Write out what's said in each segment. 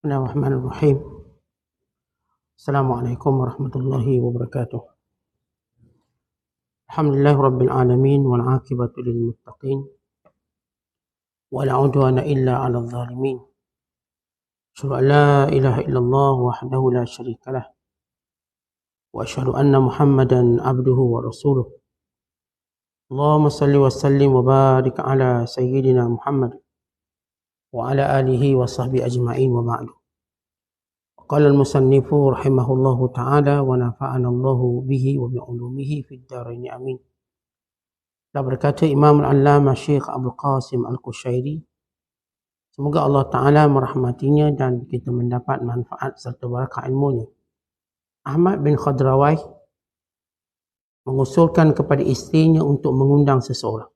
Bismillahirrahmanirrahim. Assalamualaikum warahmatullahi wabarakatuh. Alhamdulillah rabbil alamin wal aqibatu lil muttaqin wala udwana illa 'alal zalimin. Asyhadu an la ilaha illallah wahdahu la syarikalah wa asyhadu anna Muhammadan abduhu wa rasuluh. Allahumma salli wa sallim wa barik ala sayyidina Muhammad wa ala alihi wa sahbihi ajma'in wa ba'du. Qala al-musannifu rahimahullahu ta'ala wa nafa'ana Allahu bihi wa bi'ulumihi fid dharain amin. Dan berkata Imam Al-Allamah Syekh Abdul Qasim Al-Qushairi, semoga Allah Ta'ala merahmatinya dan kita mendapat manfaat serta barakah ilmunya. Ahmad bin Khadrawai mengusulkan kepada isterinya untuk mengundang seseorang.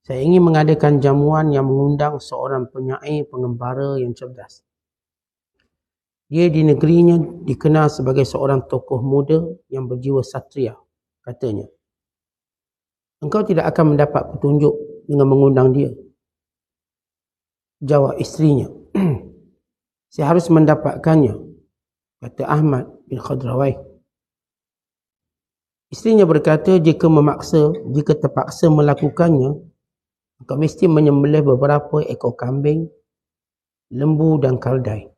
Saya ingin mengadakan jamuan yang mengundang seorang penyair pengembara yang cerdas. Dia di negerinya dikenal sebagai seorang tokoh muda yang berjiwa satria, katanya. Engkau tidak akan mendapat petunjuk dengan mengundang dia, jawab isterinya. Saya harus mendapatkannya, kata Ahmad bin Khadrawai. Isterinya berkata, jika terpaksa melakukannya, engkau mesti menyembelih beberapa ekor kambing, lembu dan kaldai.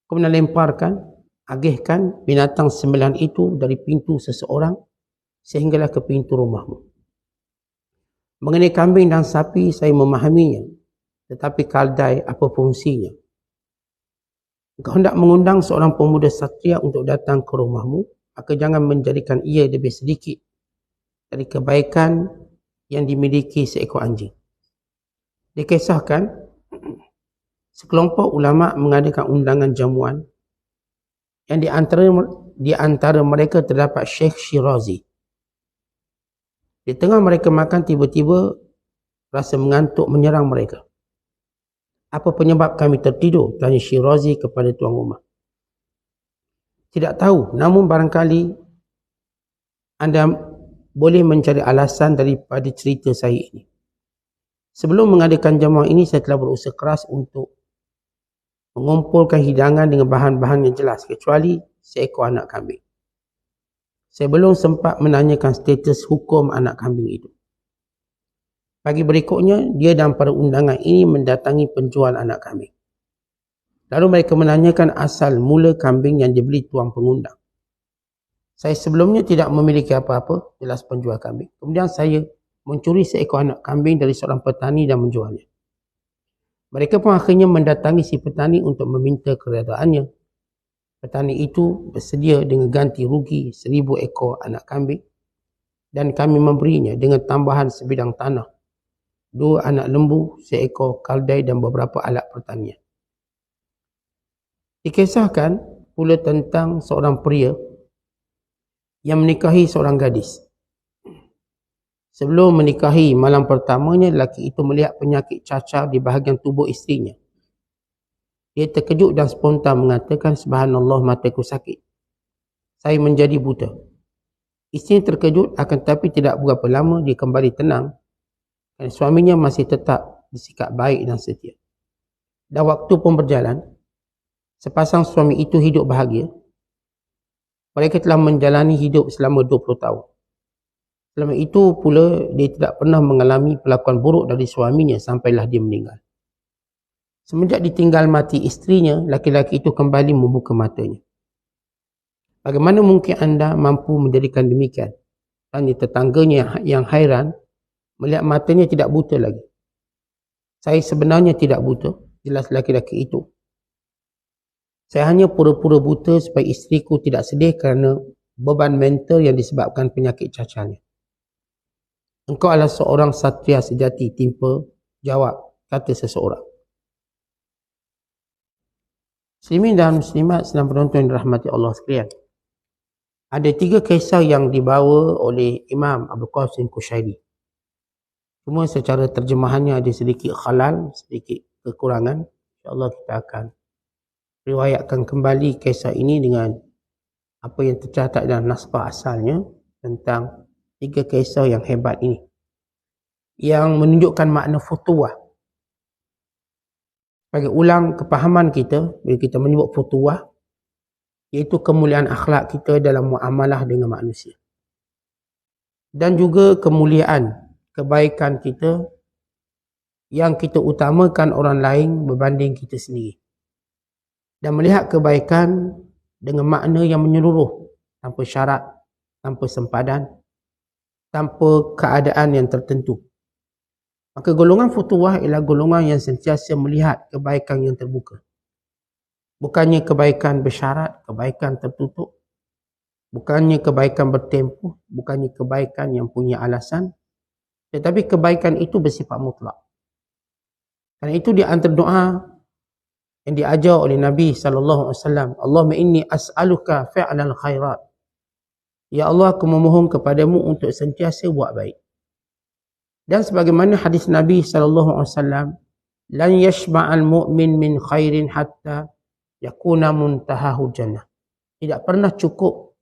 Kemudian lemparkan, agihkan binatang sembelihan itu dari pintu seseorang sehinggalah ke pintu rumahmu. Mengenai kambing dan sapi saya memahaminya, tetapi kaldai apa fungsinya? Engkau hendak mengundang seorang pemuda satria untuk datang ke rumahmu, maka jangan menjadikan ia lebih sedikit dari kebaikan yang dimiliki seekor anjing. Dikisahkan, sekelompok ulama mengadakan undangan jamuan yang di antara mereka terdapat Syekh Shirazi. Di tengah mereka makan, tiba-tiba rasa mengantuk menyerang mereka. Apa penyebab kami tertidur? Tanya Shirazi kepada tuan rumah. Tidak tahu, namun barangkali anda boleh mencari alasan daripada cerita saya ini. Sebelum mengadakan jamuan ini, saya telah berusaha keras untuk mengumpulkan hidangan dengan bahan-bahan yang jelas, kecuali seekor anak kambing. Saya belum sempat menanyakan status hukum anak kambing itu. Pagi berikutnya, dia dan para undangan ini mendatangi penjual anak kambing. Lalu mereka menanyakan asal mula kambing yang dibeli tuan pengundang. Saya sebelumnya tidak memiliki apa-apa, jelas penjual kambing. Kemudian saya mencuri seekor anak kambing dari seorang petani dan menjualnya. Mereka pun akhirnya mendatangi si petani untuk meminta keredaannya. Petani itu bersedia dengan ganti rugi 1,000 ekor anak kambing dan kami memberinya dengan tambahan sebidang tanah, 2 anak lembu, seekor kaldai dan beberapa alat pertanian. Dikisahkan pula tentang seorang pria yang menikahi seorang gadis. Sebelum menikahi malam pertamanya, lelaki itu melihat penyakit cacar di bahagian tubuh isterinya. Dia terkejut dan spontan mengatakan, subhanallah, mataku sakit. Saya menjadi buta. Isteri terkejut, akan tetapi tidak berapa lama dia kembali tenang dan suaminya masih tetap bersikap baik dan setia. Dan waktu pun berjalan, sepasang suami itu hidup bahagia. Mereka telah menjalani hidup selama 20 tahun. Selama itu pula dia tidak pernah mengalami perlakuan buruk dari suaminya sampailah dia meninggal. Semenjak ditinggal mati isterinya, laki-laki itu kembali membuka matanya. Bagaimana mungkin anda mampu menjadikan demikian? Tanya tetangganya yang hairan melihat matanya tidak buta lagi. Saya sebenarnya tidak buta, jelas laki-laki itu. Saya hanya pura-pura buta supaya isteriku tidak sedih kerana beban mental yang disebabkan penyakit cacarnya. Engkau adalah seorang satria sejati, timpa jawab, kata seseorang. Muslimin dan muslimat sedang penonton dirahmati Allah sekalian. Ada 3 kisah yang dibawa oleh Imam Abdul Qasim Qushairi. Cuma secara terjemahannya ada sedikit khalal, sedikit kekurangan. InsyaAllah kita akan riwayatkan kembali kisah ini dengan apa yang tercatat dalam naskah asalnya tentang 3 kisah yang hebat ini, yang menunjukkan makna futuwah. bagi ulang kepahaman kita bila kita menyebut futuwah, iaitu kemuliaan akhlak kita dalam muamalah dengan manusia. Dan juga kemuliaan, kebaikan kita yang kita utamakan orang lain berbanding kita sendiri. Dan melihat kebaikan dengan makna yang menyeluruh, tanpa syarat, tanpa sempadan, tanpa keadaan yang tertentu. Maka golongan futuwah ialah golongan yang sentiasa melihat kebaikan yang terbuka. Bukannya kebaikan bersyarat, kebaikan tertutup. Bukannya kebaikan bertempuh, bukannya kebaikan yang punya alasan. Tetapi kebaikan itu bersifat mutlak. Kerana itu di antara doa yang diajar oleh Nabi SAW. Allahumma inni as'aluka fi'lal khairat. Ya Allah, aku memohon kepadamu untuk sentiasa buat baik. Dan sebagaimana hadis Nabi SAW, lan yashba'al mu'min min khairin hatta yakuna muntahahu jannah. Tidak pernah cukup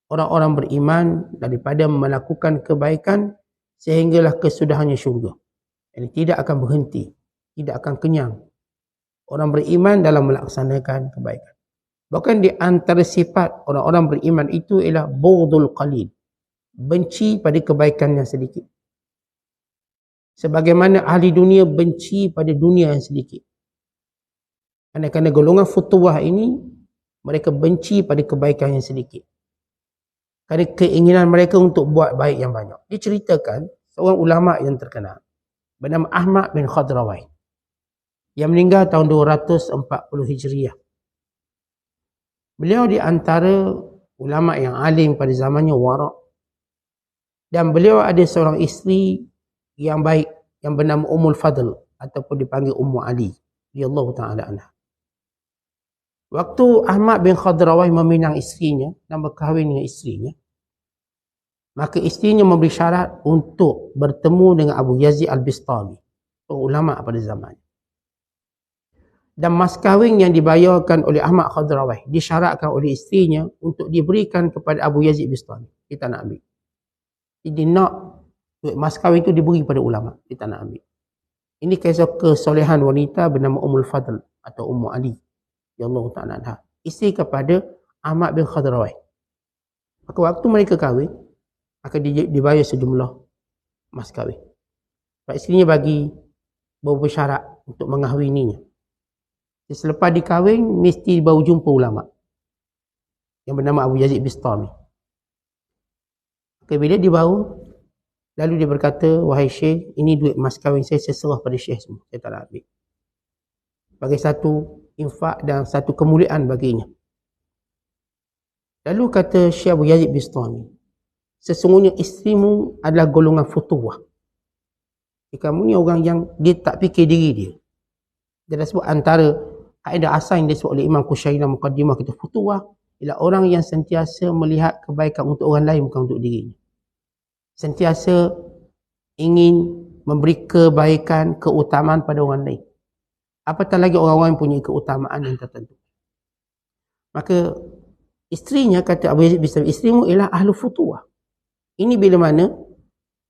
orang-orang beriman daripada melakukan kebaikan sehinggalah kesudahannya syurga. Jadi tidak akan berhenti, tidak akan kenyang orang beriman dalam melaksanakan kebaikan. Bahkan di antara sifat orang-orang beriman itu ialah bughdul qalil, benci pada kebaikan yang sedikit. Sebagaimana ahli dunia benci pada dunia yang sedikit. Kerana golongan futuwah ini, mereka benci pada kebaikan yang sedikit. Kerana keinginan mereka untuk buat baik yang banyak. Diceritakan seorang ulama yang terkenal bernama Ahmad bin Khadrawai yang meninggal tahun 240 Hijriah. Beliau di antara ulama yang alim pada zamannya, warak. Dan beliau ada seorang isteri yang baik yang bernama Ummul Fadl ataupun dipanggil Ummu Ali radhiyallahu taala anha. Waktu Ahmad bin Khadrawai meminang isterinya dan berkahwin dengan isterinya, maka isterinya memberi syarat untuk bertemu dengan Abu Yazid Al-Bistami, ulama pada zaman. Dan mas kahwin yang dibayarkan oleh Ahmad Khadrawai disyaratkan oleh isterinya untuk diberikan kepada Abu Yazid Bistami. Kita nak ambil. Jadi nak duit mas kahwin itu diberi pada ulama. Kita nak ambil. Ini kisah kesolehan wanita bernama Ummul Fadl atau Ummu Ali, ya Allah Ta'ala anha, isteri kepada Ahmad bin Khadrawai. Maka waktu mereka kahwin, maka dibayar sejumlah mas kahwin. Sebab isterinya bagi beberapa syarat untuk mengahwininya. Selepas dikahwin, mesti baru jumpa ulama yang bernama Abu Yazid Bistami. Okay, bila dia baru, lalu dia berkata, wahai Syekh, ini duit mas kahwin saya serah pada Syekh semua. Saya tak nak ambil. Bagi satu infak dan satu kemuliaan baginya. Lalu kata Syekh Abu Yazid Bistami, sesungguhnya isterimu adalah golongan futuwah. Kamu ni orang yang dia tak fikir diri dia. Dia dah sebut antara kaedah asal yang disebut oleh Imam Qushairi dalam Muqaddimah kita, futuwah ialah orang yang sentiasa melihat kebaikan untuk orang lain bukan untuk dirinya. Sentiasa ingin memberi kebaikan, keutamaan pada orang lain. Apatah lagi orang-orang yang punya keutamaan yang tertentu. Maka isterinya kata Abu Yazid Bistami, isterimu ialah ahlu futuwah. Ini bila mana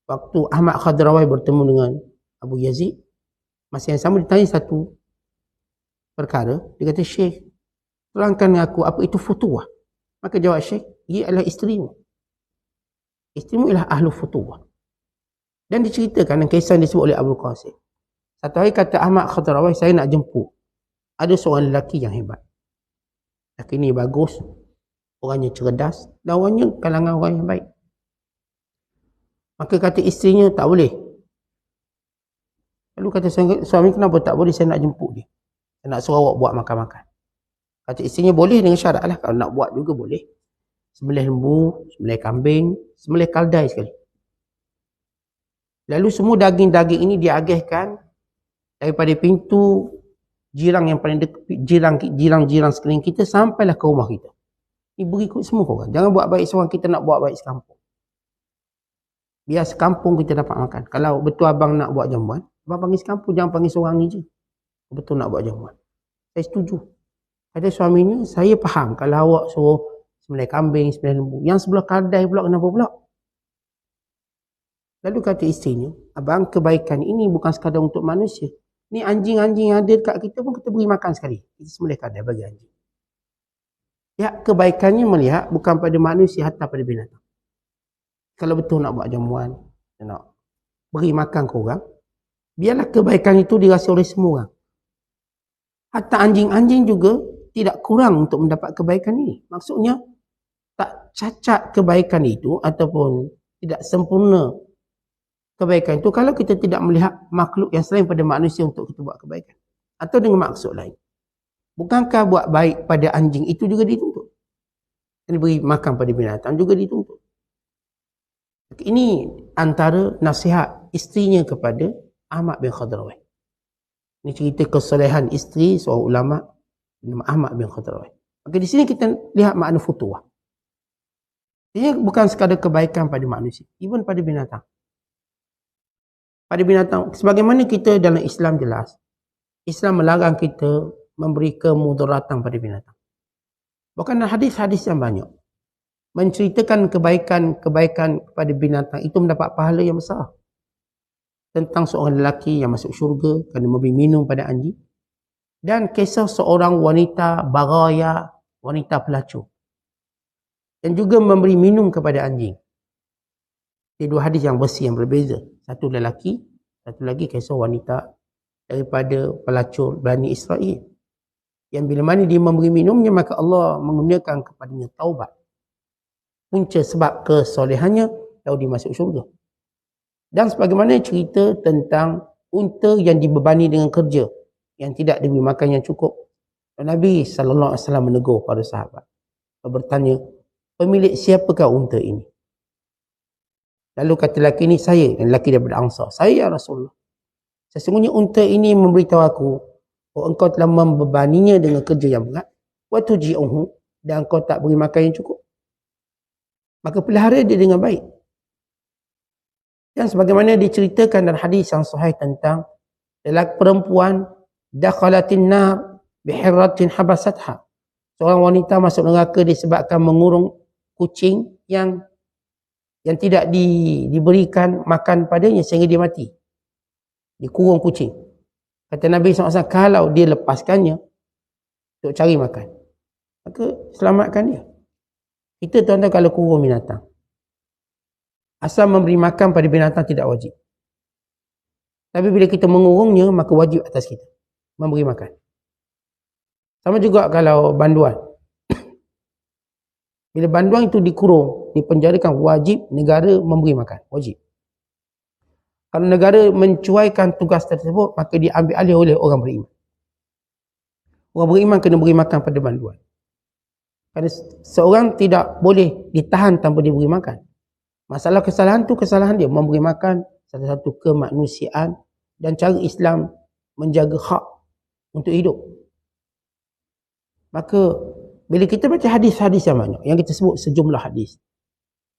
waktu Ahmad Khadrawai bertemu dengan Abu Yazid, masa yang sama ditanya satu perkara. Dia kata, Syekh, terangkan aku apa itu futuwah. Maka jawab Syekh, ia adalah isterimu. Isterimu ialah ahlu futuwah. Dan diceritakan dalam kisah yang disebut oleh Abu Qasim. Satu hari kata Ahmad Khadrawai, saya nak jemput ada seorang lelaki yang hebat. Lelaki ni bagus, orangnya cerdas, dan orangnya kalangan orang yang baik. Maka kata isterinya, tak boleh. Lalu kata suami, kenapa tak boleh, saya nak jemput dia. Saya nak suruh awak buat makan-makan. Kata isterinya, boleh dengan syarat lah. Kalau nak buat juga boleh. Sembelih lembu, sembelih kambing, sembelih kaldai sekali. Lalu semua daging-daging ini diagihkan daripada pintu jirang yang paling dekat, jirang-jirang sekeliling kita sampailah ke rumah kita. Ini beri semua korang. Jangan buat baik seorang, kita nak buat baik sekampung. Biar sekampung kita dapat makan. Kalau betul abang nak buat jamuan, abang panggil sekampung, jangan panggil seorang ni je. Betul nak buat jamuan. Saya setuju. Kata suaminya, saya faham kalau awak suruh sembelih kambing, sembelih lembu. Yang sebelah kaldai pula kenapa pula? Lalu kata isterinya, abang, kebaikan ini bukan sekadar untuk manusia. Ni anjing-anjing yang ada dekat kita pun kita beri makan sekali. Kita sembelih kadai bagi anjing. Ya, kebaikannya melihat bukan pada manusia, hatta pada binatang. Kalau betul nak buat jamuan, nak beri makan ke orang, biarlah kebaikan itu dirasa oleh semua orang. Hatta anjing-anjing juga tidak kurang untuk mendapat kebaikan ini. Maksudnya, tak cacat kebaikan itu ataupun tidak sempurna kebaikan itu kalau kita tidak melihat makhluk yang selain pada manusia untuk kita buat kebaikan. Atau dengan maksud lain. Bukankah buat baik pada anjing itu juga dituntut? Dan beri makan pada binatang juga dituntut. Ini antara nasihat isterinya kepada Ahmad bin Khadrawai. Ini cerita kesolehan isteri seorang ulama nama Ahmad bin Khadrawai. Maka di sini kita lihat makna futuwah. Ini bukan sekadar kebaikan pada manusia, even pada binatang. Pada binatang, sebagaimana kita dalam Islam jelas, Islam melarang kita memberi kemudaratan pada binatang. Bahkan hadis-hadis yang banyak menceritakan kebaikan-kebaikan kepada binatang itu mendapat pahala yang besar. Tentang seorang lelaki yang masuk syurga kerana memberi minum pada anjing. Dan kisah seorang wanita baraya, wanita pelacur. Dan juga memberi minum kepada anjing. Ini dua hadis yang bersih yang berbeza. Satu lelaki, satu lagi kisah wanita daripada pelacur Bani Israel. Yang bila mana dia memberi minumnya, maka Allah menggunakan kepadanya taubat. Punca sebab kesolehannya, lalu dia masuk syurga. Dan sebagaimana cerita tentang unta yang dibebani dengan kerja, yang tidak diberi makan yang cukup. Dan Nabi SAW menegur pada sahabat. Bertanya, pemilik siapakah unta ini? Lalu kata lelaki ini, saya. Dan lelaki daripada Ansar. Saya ya Rasulullah. Sesungguhnya unta ini memberitahu aku, oh engkau telah membebaninya dengan kerja yang berat. Wa tuji'uhu, dan engkau tak beri makan yang cukup. Maka pelihara dia dengan baik. Dan sebagaimana diceritakan dalam hadis yang sahih tentang lelaki perempuan dakhalatin nar bihirratin habasatha. Seorang wanita masuk neraka disebabkan mengurung kucing yang tidak diberikan makan padanya sehingga dia mati. Dikurung kucing. Kata Nabi SAW, kalau dia lepaskannya untuk cari makan, maka selamatkan dia. Kita tuan-tuan kalau kurung binatang, asal memberi makan pada binatang tidak wajib. Tapi bila kita mengurungnya, maka wajib atas kita memberi makan. Sama juga kalau banduan. Bila banduan itu dikurung, dipenjarakan, wajib negara memberi makan. Wajib. Kalau negara mencuaikan tugas tersebut, maka diambil alih oleh orang beriman. Orang beriman kena beri makan pada banduan. Kerana seorang tidak boleh ditahan tanpa diberi makan. Masalah kesalahan tu kesalahan dia. Memberi makan satu-satu kemanusiaan dan cara Islam menjaga hak untuk hidup. Maka bila kita baca hadis-hadis yang banyak, yang kita sebut sejumlah hadis.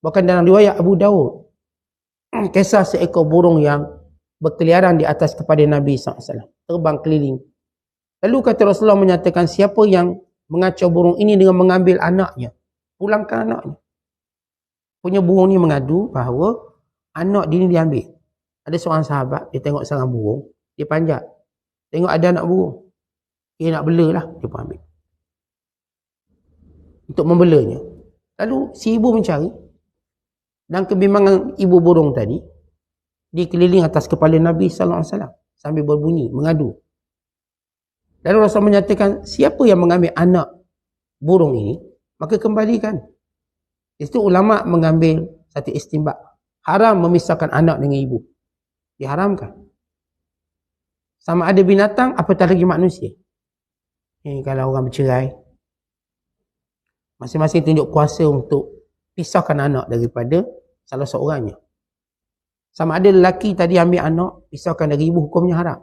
Bahkan dalam riwayat Abu Dawud, kisah seekor burung yang berkeliaran di atas kepala Nabi SAW. Terbang keliling. Lalu kata Rasulullah menyatakan, siapa yang mengacau burung ini dengan mengambil anaknya, pulangkan anaknya. Punya burung ni mengadu bahawa anak dia ni diambil. Ada seorang sahabat, dia tengok sarang burung, dia panjat. Tengok ada anak burung. Dia nak bela lah, dia pun ambil. Untuk membelanya. Lalu si ibu mencari. Dan kebimbangan ibu burung tadi, dikeliling atas kepala Nabi SAW sambil berbunyi, mengadu. Lalu Rasul menyatakan, siapa yang mengambil anak burung ini, maka kembalikan. Itu ulama mengambil satu istinbat. Haram memisahkan anak dengan ibu. Diharamkan. Sama ada binatang, apatah lagi manusia. Kalau orang bercerai, masing-masing tunjuk kuasa untuk pisahkan anak daripada salah seorangnya. Sama ada lelaki tadi ambil anak, pisahkan dari ibu, hukumnya haram.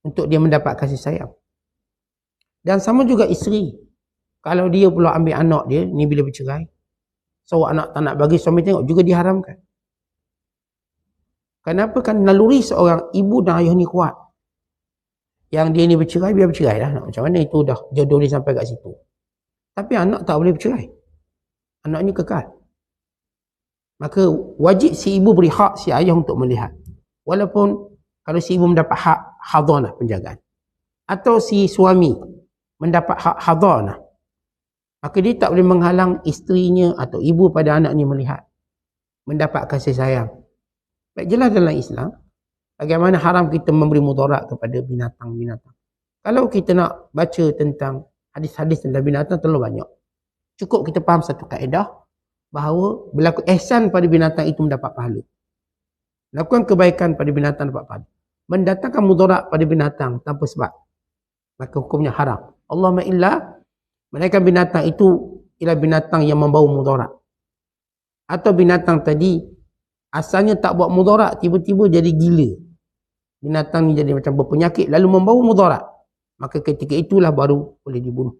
Untuk dia mendapat kasih sayang. Dan sama juga isteri. Kalau dia pula ambil anak dia, ni bila bercerai, seorang anak tak nak bagi suami tengok, juga diharamkan. Kenapa? Kan naluri seorang ibu dan ayah ni kuat. Yang dia ni bercerai, biar bercerai lah. Macam mana itu dah jodoh dia sampai kat situ. Tapi anak tak boleh bercerai. Anak ni kekal. Maka wajib si ibu beri hak si ayah untuk melihat. Walaupun kalau si ibu mendapat hadanah, penjagaan. Atau si suami mendapat hak hadanah, maka dia tak boleh menghalang isterinya atau ibu pada anaknya melihat, mendapat kasih sayang. Baik, jelas dalam Islam bagaimana haram kita memberi mudarat kepada binatang-binatang. Kalau kita nak baca tentang hadis-hadis tentang binatang terlalu banyak. Cukup kita faham satu kaedah bahawa berlaku ihsan pada binatang itu mendapat pahala. Lakukan kebaikan pada binatang dapat pahala. Mendatangkan mudarat pada binatang tanpa sebab, maka hukumnya haram. Allahumma illa menaikkan binatang itu ialah binatang yang membawa mudarat. Atau binatang tadi asalnya tak buat mudarat, tiba-tiba jadi gila. Binatang ni jadi macam berpenyakit lalu membawa mudarat. Maka ketika itulah baru boleh dibunuh.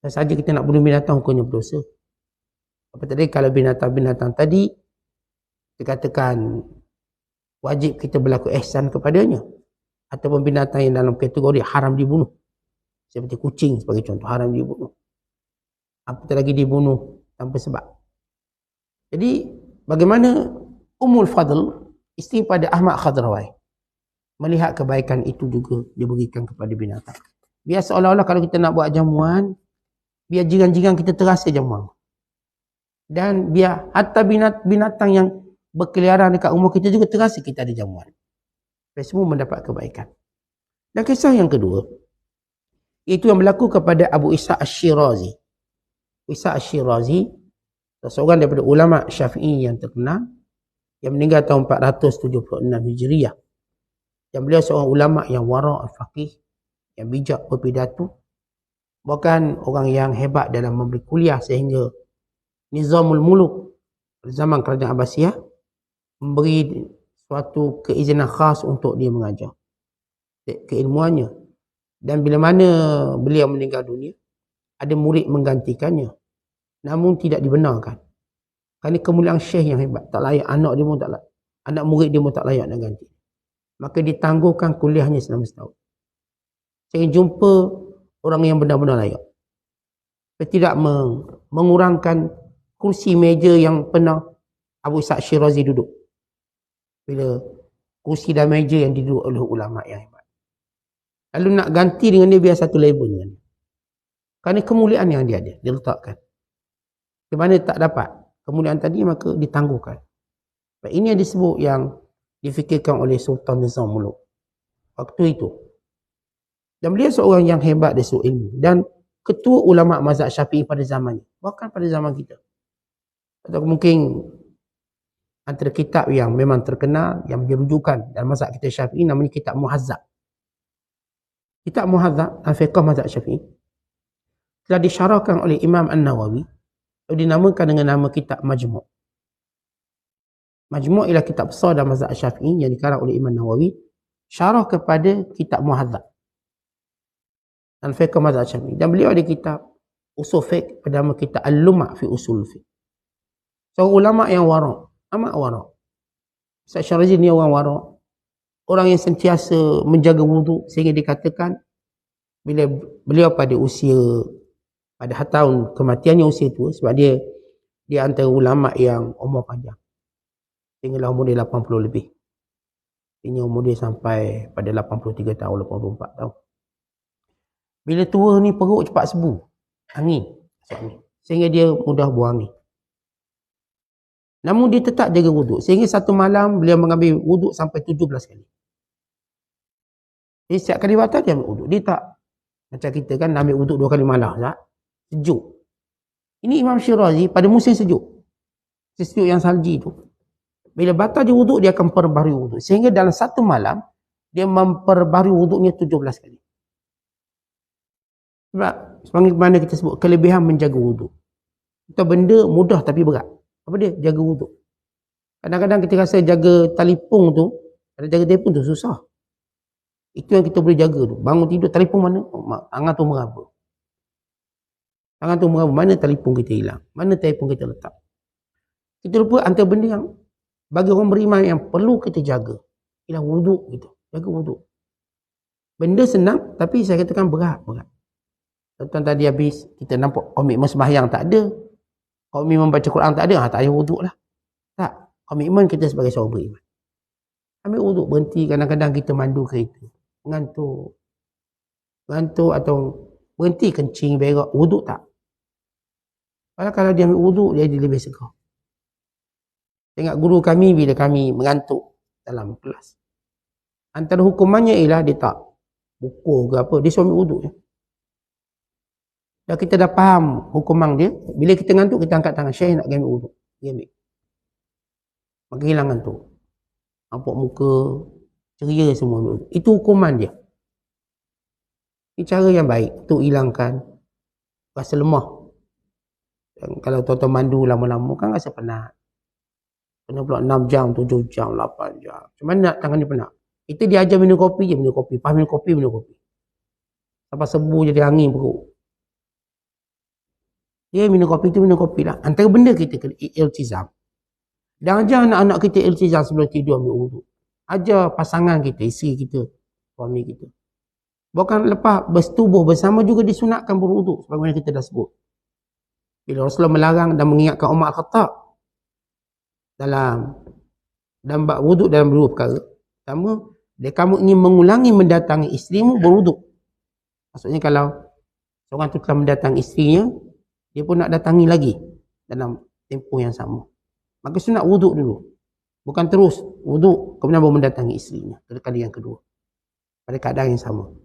Dan saja kita nak bunuh binatang, hukumnya berdosa. Apa tadi, kalau binatang-binatang tadi dikatakan wajib kita berlaku ihsan kepadanya, ataupun binatang yang dalam kategori haram dibunuh, seperti kucing sebagai contoh, haram dibunuh. Apatah lagi dibunuh tanpa sebab. Jadi bagaimana Ummul Fadl, isteri pada Ahmad Khadrawai, melihat kebaikan itu juga diberikan kepada binatang. Biar seolah-olah kalau kita nak buat jamuan, biar jiran-jiran kita terasa jamuan. Dan biar hatta binatang yang berkeliaran dekat rumah kita juga terasa kita ada jamuan. Supaya semua mendapat kebaikan. Dan kisah yang kedua, itu yang berlaku kepada Abu Ishaq Ash-Shirazi. Ishaq Ash-Shirazi, seorang daripada ulama Syafi'i yang terkenal, yang meninggal tahun 476 Hijriah. Yang beliau seorang ulama yang wara' al-faqih, yang bijak berpidato, bahkan orang yang hebat dalam memberi kuliah, sehingga Nizamul Muluk zaman kerajaan Abbasiyah memberi suatu keizinan khas untuk dia mengajar keilmuannya. Dan bila mana beliau meninggal dunia, ada murid menggantikannya, namun tidak dibenarkan kerana kemuliaan syekh yang hebat, tak layak, anak dia pun tak layak, anak murid dia pun tak layak nak ganti. Maka ditangguhkan kuliahnya selama setahun. Saya jumpa orang yang benar-benar layak. Saya tidak mengurangkan kursi meja yang pernah Abu Ishaq Shirazi duduk. Bila kursi dan meja yang duduk oleh ulama yang hebat. Lalu nak ganti dengan dia, biar satu level dengan dia. Kerana kemuliaan yang dia ada, dia letakkan. Di mana tak dapat kemuliaan tadi, maka ditangguhkan. Ini yang disebut, yang difikirkan oleh Sultan Nizam Muluk waktu itu. Dan beliau seorang yang hebat dari sudut ilmu, dan ketua ulama mazhab Syafi'i pada zamannya, bahkan pada zaman kita. Atau mungkin antara kitab yang memang terkenal, yang dirujukan dalam mazhab kita Syafi'i, namanya kitab Muhazzab. Kitab Muhazzab al-Fiqh mazhab Syafi'i telah disyarahkan oleh Imam An-Nawawi, lalu dinamakan dengan nama kitab Majmu'. Majmu' ialah kitab besar dalam mazhab Syafi'i yang dikarang oleh Imam Nawawi, syarah kepada kitab Muhazzab al-Fiqh mazhab Syafi'i. Dan beliau ada kitab Usul Fiqh pada nama kitab Al-Lum'a fi Usul Fiqh. Seorang ulama yang wara', amat wara'. Ustaz Syarazi ni orang wara', orang yang sentiasa menjaga wuduk, sehingga dikatakan bila beliau pada usia, pada tahun kematiannya usia tua, sebab dia antara ulama yang umur panjang, sehinggalah umur dia 80 lebih. Ini umur dia sampai pada 83 tahun, 84 tahun. Bila tua ni perut cepat sebu, angin, sehingga dia mudah buang angin. Namun dia tetap jaga wuduk, sehingga satu malam beliau mengambil wuduk sampai 17 kali. Jadi setiap kali batal dia ambil wuduk. Dia tak macam kita kan ambil wuduk 2 kali malam, tak? Sejuk. Ini Imam Shirazi pada musim sejuk. Sejuk yang salji tu. Bila batal dia wuduk, dia akan perbaharui wuduk. Sehingga dalam satu malam dia memperbaharui wuduknya 17 kali. Sebab sebagaimana kita sebut, kelebihan menjaga wuduk. Itu benda mudah tapi berat. Apa dia? Jaga wuduk. Kadang-kadang kita rasa jaga telefon tu, kalau jaga telefon tu susah. Itu yang kita boleh jaga tu. Bangun tidur, telefon mana? Tangan tu meraba. Tangan tu meraba, mana telefon kita hilang? Mana telefon kita letak? Kita lupa antara benda yang bagi orang beriman yang perlu kita jaga, ialah wuduk kita. Jaga wuduk. Benda senang, tapi saya katakan berat. Tuan tadi habis, kita nampak komitmen sembahyang tak ada. Komitmen membaca Quran tak ada, tak ada wuduk lah. Tak. Komitmen kita sebagai seorang beriman. Ambil wuduk, berhenti. Kadang-kadang kita mandu kereta. Mengantuk atau berhenti kencing, berak. Wuduk tak? Padahal kalau dia ambil wuduk, dia jadi lebih segar. Tengok guru kami bila kami mengantuk dalam kelas. Antara hukumannya ialah dia tak pukul ke apa. Dia suruh ambil wuduk je. Dan kita dah faham hukuman dia. Bila kita ngantuk, kita angkat tangan. Syekh nak ambil wuduk. Dia ambil. Maka hilang ngantuk. Nampak muka ceria semua ambil wuduk. Itu hukuman dia. Ini cara yang baik untuk hilangkan rasa lemah. Dan kalau tuan-tuan mandu lama-lama kan rasa penat. Kena pula 6 jam, 7 jam, 8 jam. Macam mana nak tangan dia penat? Kita diajar minum kopi je, minum kopi. Pas minum kopi, minum kopi. Sampai sebu jadi angin perut. Dia minum kopi tu minum kopi lah. Antara benda kita kena iltizam. Dan ajar anak-anak kita iltizam sebelum tidur ambil wuduk. Ajar pasangan kita, isteri kita, suami kita. Bukan lepas bersetubuh bersama juga disunatkan berwuduk. Sebagaimana kita dah sebut. Bila Rasulullah melarang dan mengingatkan Umar Al-Khattab dalam bab wuduk dalam dua perkara. Pertama, kamu ingin mengulangi mendatangi isterimu, berwuduk. Maksudnya kalau seorang tu telah mendatangi isterinya, dia pun nak datangi lagi dalam tempoh yang sama. Maka sunat wuduk dulu. Bukan terus wuduk kemudian baru mendatangi isterinya kali yang kedua. Pada keadaan yang sama.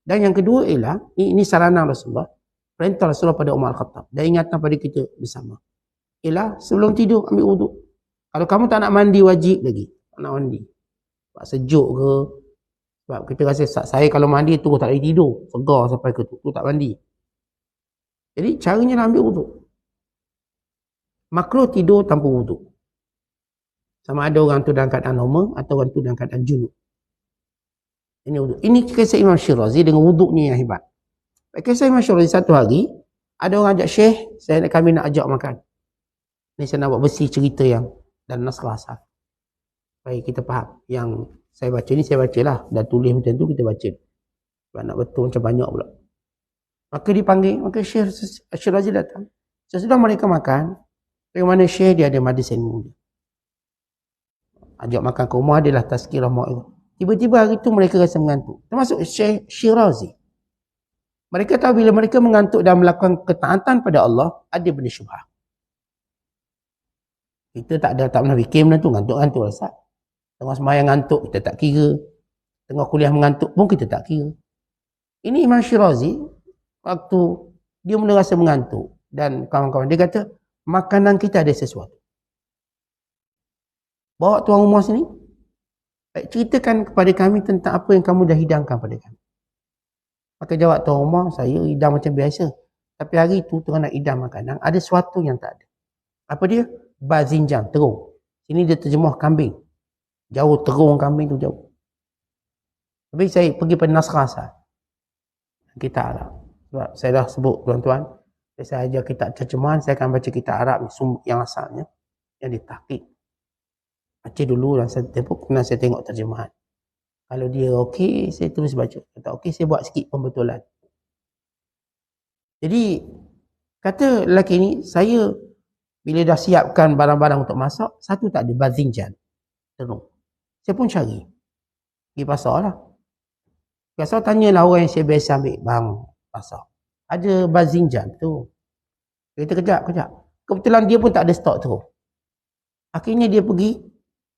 Dan yang kedua ialah, ini saranan Rasulullah, perintah Rasulullah pada Umar Al-Khattab dan ingatan pada kita bersama. Ialah sebelum tidur ambil wuduk. Kalau kamu tak nak mandi wajib lagi. Tak nak mandi. Sebab sejuk ke. Sebab kita rasa saya kalau mandi tu tak boleh tidur. Segar sampai ke tu tak mandi. Jadi caranya nak ambil wuduk. Makruh tidur tanpa wuduk. Sama ada orang tu dalam keadaan normal atau orang tu dalam keadaan junub. Ini wuduk. Ini kisah Imam Syirazi dengan wuduknya yang hebat. Kisah Imam Syirazi satu hari, ada orang ajak Syekh, kami nak ajak makan. Ni saya nak buat bersih cerita yang dan naskah asal. Baik kita faham. Yang saya baca ni saya bacalah. Dan tulis macam tu kita baca. Sebab nak betul macam banyak pula. Maka dipanggil. Maka Syekh Syirazi datang. Sesudah mereka makan. Bagaimana Syekh dia ada majlis ilmu dia. Ajak makan ke rumah adalah tazkirah mau'izah. Tiba-tiba hari tu mereka rasa mengantuk. Termasuk Syekh Syirazi. Mereka tahu bila mereka mengantuk dan melakukan ketaatan pada Allah, ada benda syubhah. Kita tak pernah fikir benda tu, ngantuk-ngantuk lah Ustaz. Tengah sembahyang ngantuk, kita tak kira. Tengah kuliah mengantuk pun kita tak kira. Ini Imam Syirazi, waktu dia mula rasa mengantuk. Dan kawan-kawan, dia kata, makanan kita ada sesuatu. Bawa tuan rumah sini, ceritakan kepada kami tentang apa yang kamu dah hidangkan pada kami. Maka jawab tuan rumah, saya hidang macam biasa. Tapi hari itu, tuan nak hidang makanan, ada sesuatu yang tak ada. Apa dia? Bazinjang, terung. Sini dia terjemah kambing. Jauh terung kambing tu jauh. Tapi saya pergi pada naskah asal. Kitab Arab. Sebab saya dah sebut tuan-tuan. Saya ajar kitab terjemahan, saya akan baca kitab Arab yang asalnya. Yang ditahqiq. Baca dulu dan saya tepuk, kemudian saya tengok terjemahan. Kalau dia okey, saya terus baca. Kalau tak okey, saya buat sikit pembetulan. Jadi, kata lelaki ni, saya bila dah siapkan barang-barang untuk masak, satu tak ada, bazinjan. Terung. Saya pun cari. Pergi pasar lah. Pasar tanyalah orang yang saya biasa ambil barang pasar. Ada bazinjan tu. Kita kejap. Kebetulan dia pun tak ada stok terung. Akhirnya dia pergi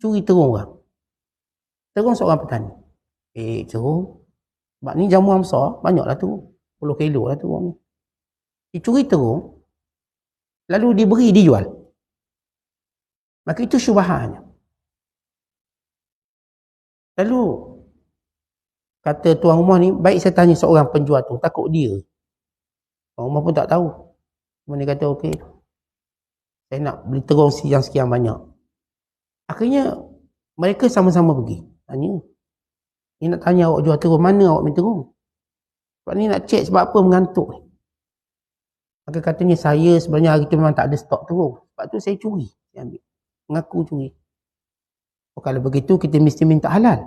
curi terung orang. Terung seorang petani. Terung. Sebab ni jamuan besar, banyaklah terung. 10 kilo lah terung ni. Dia curi terung. Lalu diberi, dijual. Maka itu syubahanya. Lalu kata tuan rumah ni, baik saya tanya seorang penjual tu, takut dia. Tuan rumah pun tak tahu. Kemudian dia kata, okey, saya nak beli terung yang sekian banyak. Akhirnya, mereka sama-sama pergi. Tanya. Ni nak tanya awak jual terung, mana awak minta terung? Sebab ni nak cek sebab apa mengantuk ni. Maka katanya saya sebenarnya hari tu memang tak ada stok terung. Sebab tu saya curi. Saya ambil. Mengaku curi. Kalau begitu kita mesti minta halal.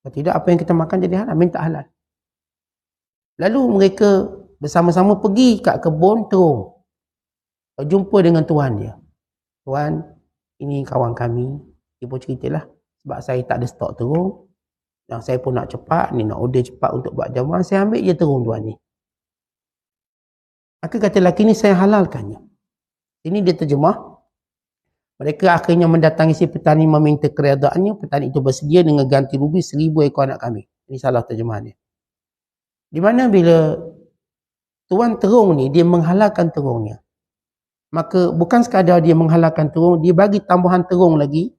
Kalau tidak apa yang kita makan jadi halal. Minta halal. Lalu mereka bersama-sama pergi kat kebun terung. Jumpa dengan tuan dia. Tuan, ini kawan kami. Dia pun ceritalah. Sebab saya tak ada stok terung. Dan saya pun nak cepat, ni nak order cepat untuk buat jamuan, saya ambil je terung tuan ni. Maka kata lelaki ni, saya halalkannya. Ini dia terjemah. Mereka akhirnya mendatangi si petani meminta keredaannya. Petani itu bersedia dengan ganti rugi 1000 ekor anak kambing. Ini salah terjemahannya. Di mana bila tuan terung ni, dia menghalalkan terungnya. Maka bukan sekadar dia menghalalkan terung, dia bagi tambahan terung lagi.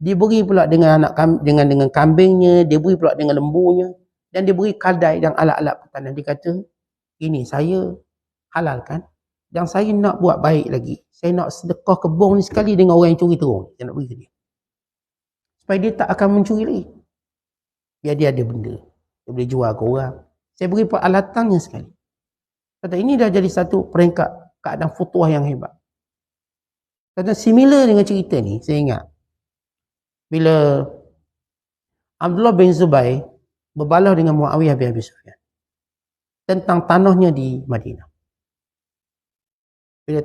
Dia beri pula dengan dengan kambingnya, dia beri pula dengan lembunya, dan dia beri kaldai dan alat-alat pertanian. Dia kata, ini saya halalkan dan saya nak buat baik lagi. Saya nak sedekah kebun ni sekali dengan orang yang curi terung. Saya nak beri ke dia. Supaya dia tak akan mencuri lagi. Biar dia ada benda. Dia boleh jual ke orang. Saya beri peralatannya sekali. Kata ini dah jadi satu peringkat keadaan futuah yang hebat. Kata similar dengan cerita ni, saya ingat. Bila Abdullah bin Zubair berbalah dengan Muawiyah bin Abi Sufyan tentang tanahnya di Madinah. Bila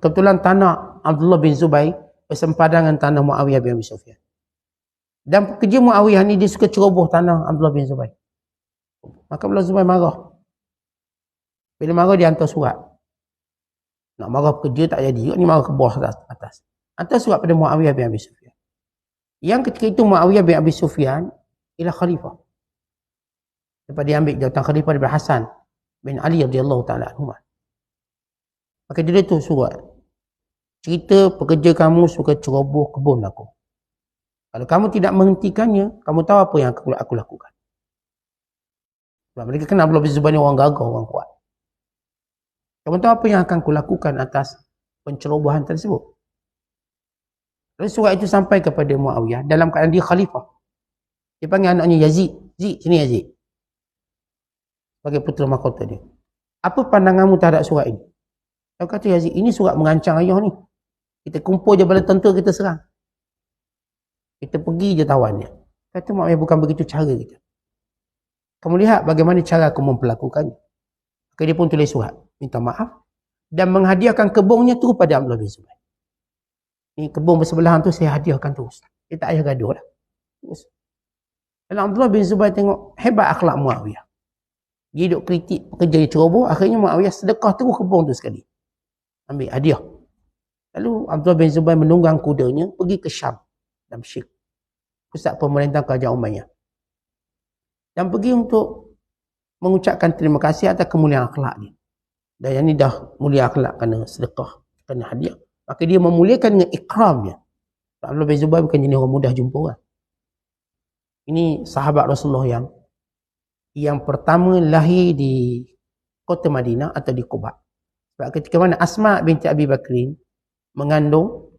kebetulan tanah Abdullah bin Zubair bersempadan dengan tanah Muawiyah bin Abi Sufyan. Dan pekerja Muawiyah ni dia suka ceroboh tanah Abdullah bin Zubair. Maka Abdullah bin Zubair marah. Bila marah dia hantar surat. Nak marah pekerja tak jadi. Ni marah ke bawah atas. Hantar surat pada Muawiyah bin Abi Sufyan. Yang ketika itu Muawiyah bin Abi Sufyan ialah khalifah. Lepas dia ambil jawatan khalifah daripada Hasan bin Ali radhiyallahu ta'ala anhu. Maka dia tu surat. Cerita pekerja kamu suka ceroboh kebun aku. Kalau kamu tidak menghentikannya, kamu tahu apa yang aku lakukan. Sebab mereka kenal Abdullah bin Zubair ni orang gagah, orang kuat. Kamu tahu apa yang akan kulakukan atas pencerobohan tersebut. Lalu surat itu sampai kepada Muawiyah dalam keadaan dia khalifah. Dia panggil anaknya Yazid. Zid, sini Yazid. Sebagai putera mahkota dia. Apa pandanganmu terhadap surat ini? Dia kata Yazid, ini surat mengancam ayah ni. Kita kumpul je bala tentera kita serang. Kita pergi je tawan dia. Kata Muawiyah bukan begitu cara kita. Kamu lihat bagaimana cara aku memperlakukannya. Maka dia pun tulis surat. Minta maaf. Dan menghadiahkan kebunnya terus pada Abdullah bin Zubair. Ni kebun bersebelahan tu saya hadiahkan terus. Dia tak payah gaduh lah. Terus. Kalau Abdullah bin Zubair tengok hebat akhlak Muawiyah. Dia duduk kritik pekerja yang ceroboh. Akhirnya Muawiyah sedekah terus kebun tu sekali. Ambil hadiah. Lalu Abdullah bin Zubair menunggang kudanya pergi ke Syam. Damsyik. Pusat pemerintahan kerajaan Umayyah. Dan pergi untuk mengucapkan terima kasih atas kemuliaan akhlak dia. Dan yang ni dah mulia akhlak kerana sedekah, kerana hadiah. Maka dia memuliakan dengan ikram dia. Abdullah bin Zubair bukan jenis orang mudah jumpa orang. Ini sahabat Rasulullah yang pertama lahir di kota Madinah atau di Quba. Sebab ketika mana Asma binti Abi Bakrin mengandung,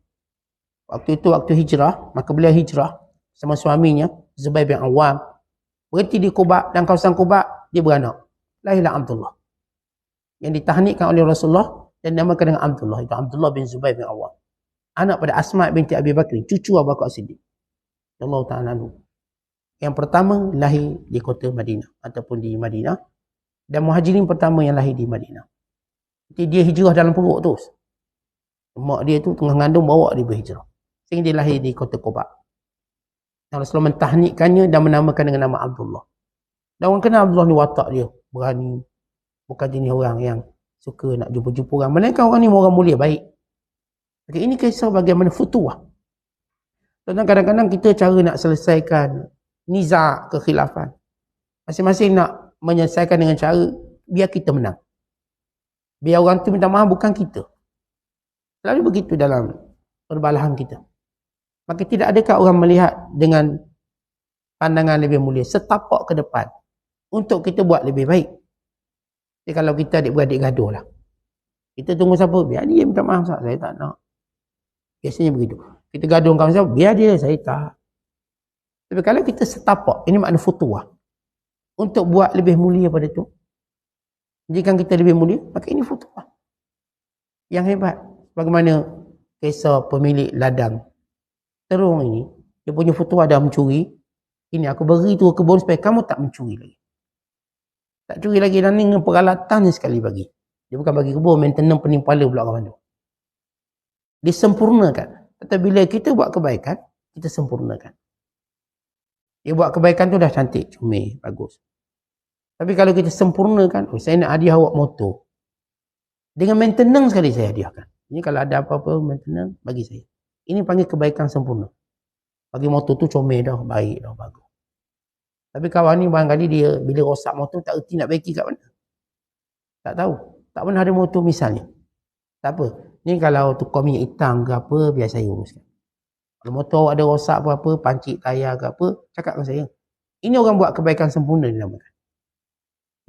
waktu itu waktu hijrah, maka beliau hijrah sama suaminya Zubair bin Awam. Berhenti di Quba dan kawasan Quba, dia beranak. Lahirlah Abdullah. Yang ditahnikkan oleh Rasulullah dan dinamakan dengan Abdullah. Itu Abdullah bin Zubair bin Awam. Anak pada Asma binti Abi Bakr, cucu Abu Bakar Siddiq. Allah Ta'ala anhu. Yang pertama lahir di kota Madinah ataupun di Madinah. Dan muhajirin pertama yang lahir di Madinah. Jadi dia hijrah dalam perut terus. Mak dia tu tengah ngandung bawa dia berhijrah. Sehingga dia lahir di kota Quba. Rasulullah mentahnikkannya dan menamakan dengan nama Abdullah. Dan orang kenal Abdullah ni watak dia. Berani. Bukan jenis orang yang suka nak jumpa-jumpa orang. Melainkan orang ni orang mulia, baik. Okay, ini kisah bagaimana futuah. Tentang kadang-kadang kita cara nak selesaikan niza' kekhilafan. Masing-masing nak menyelesaikan dengan cara biar kita menang. Biar orang tu minta maaf, bukan kita. Selalu begitu dalam perbalahan kita. Maka tidak adakah orang melihat dengan pandangan lebih mulia, setapak ke depan untuk kita buat lebih baik. Jadi kalau kita adik-beradik gaduh lah. Kita tunggu siapa? Biar dia minta maaf, saya tak nak. Biasanya begitu. Kita gaduh dengan siapa? Biar dia, saya tak. Tapi kalau kita setapak, ini makna futuah. Untuk buat lebih mulia pada tu. Jika kita lebih mulia, maka ini futuah. Yang hebat. Bagaimana kisah pemilik ladang terung ini, dia punya futuah dah mencuri. Ini aku beri tu kebun supaya kamu tak mencuri lagi. Tak curi lagi dan dengan peralatan sekali bagi. Dia bukan bagi kebun, maintenance penimpala pula kawan tu. Disempurnakan. Tetapi bila kita buat kebaikan, kita sempurnakan. Dia buat kebaikan tu dah cantik, comel, bagus. Tapi kalau kita sempurnakan, saya nak hadiah awak motor. Dengan maintenance sekali saya hadiahkan. Ini kalau ada apa-apa maintenance, bagi saya. Ini panggil kebaikan sempurna. Bagi motor tu comel dah, baik dah, bagus. Tapi kawan ni barangkali dia bila rosak motor tak erti nak baiki kat mana. Tak tahu. Tak pernah ada motor misalnya. Tak apa. Ni kalau tukar minyak hitam ke apa, biar saya uruskan. Kalau motor ada rosak apa-apa, pancit tayar ke apa, cakap dengan saya. Ini orang buat kebaikan sempurna dinamakan.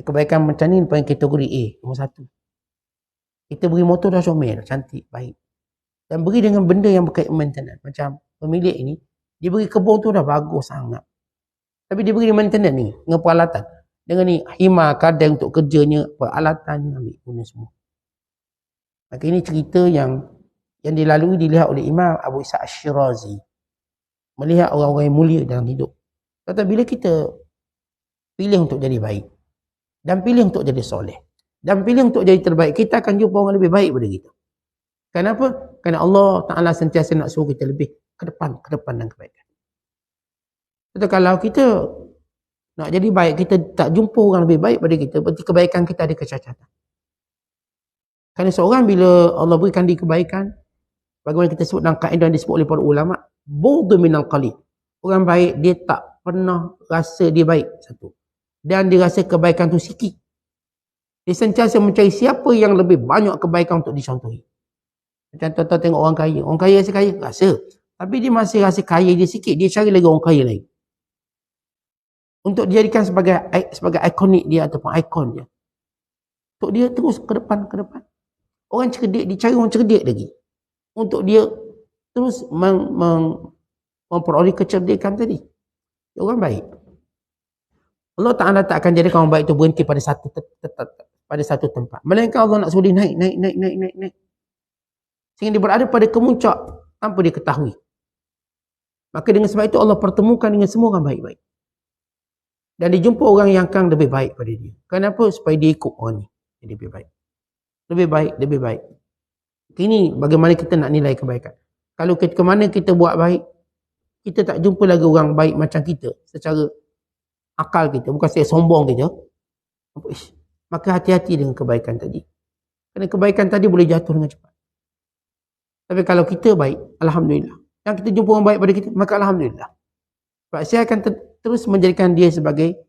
Kebaikan macam ni paling kategori A, nombor 1. Kita beri motor dah comel, cantik, baik. Dan beri dengan benda yang berkaitan maintenance. Macam pemilik ini, dia beri kebun tu dah bagus sangat. Tapi dia beri maintenance ni, dengan peralatan. Dengan ni, hima, kadang untuk kerjanya, peralatannya, ambil guna semua. Maka ini cerita yang dilalui, dilihat oleh Imam Abu Ishaq Ash-Shirazi. Melihat orang-orang yang mulia dalam hidup. Kata bila kita pilih untuk jadi baik, dan pilih untuk jadi soleh, dan pilih untuk jadi terbaik, kita akan jumpa orang lebih baik daripada kita. Kenapa? Kerana Allah Ta'ala sentiasa nak suruh kita lebih ke depan dan kebaikan. Kata kalau kita nak jadi baik, kita tak jumpa orang lebih baik daripada kita, berarti kebaikan kita ada kecacatan. Kerana seorang bila Allah berikan dia kebaikan, bagaimana kita sebut dalam kaedah yang disebut oleh para ulama, bughdu minal qalil. Orang baik, dia tak pernah rasa dia baik, satu. Dan dia rasa kebaikan tu sikit. Dia sentiasa mencari siapa yang lebih banyak kebaikan untuk dicontohi. Macam tuan-tuan tengok orang kaya. Orang kaya rasa kaya? Rasa. Tapi dia masih rasa kaya dia sikit. Dia cari lagi orang kaya lain. Untuk dijadikan sebagai ikonik dia ataupun ikon dia. Untuk dia terus ke depan. Orang cerdik, dia cari orang cerdik lagi. Untuk dia terus memperoleh kecerdikan tadi. Orang baik. Allah Ta'ala tak akan jadikan orang baik itu berhenti pada satu tempat. Melainkan Allah nak suruh dia naik. Sehingga dia berada pada kemuncak tanpa dia ketahui. Maka dengan sebab itu Allah pertemukan dengan semua orang baik-baik. Dan dia jumpa orang yang akan lebih baik pada dia. Kenapa? Supaya dia ikut orang ni. Jadi lebih baik. Lebih baik. Ini bagaimana kita nak nilai kebaikan. Kalau ke mana kita buat baik, kita tak jumpa lagi orang baik macam kita. Secara akal kita. Bukan saya sombong kita. Maka hati-hati dengan kebaikan tadi. Kerana kebaikan tadi boleh jatuh dengan cepat. Tapi kalau kita baik, Alhamdulillah. Yang kita jumpa orang baik pada kita, maka Alhamdulillah. Sebab saya akan terus menjadikan dia sebagai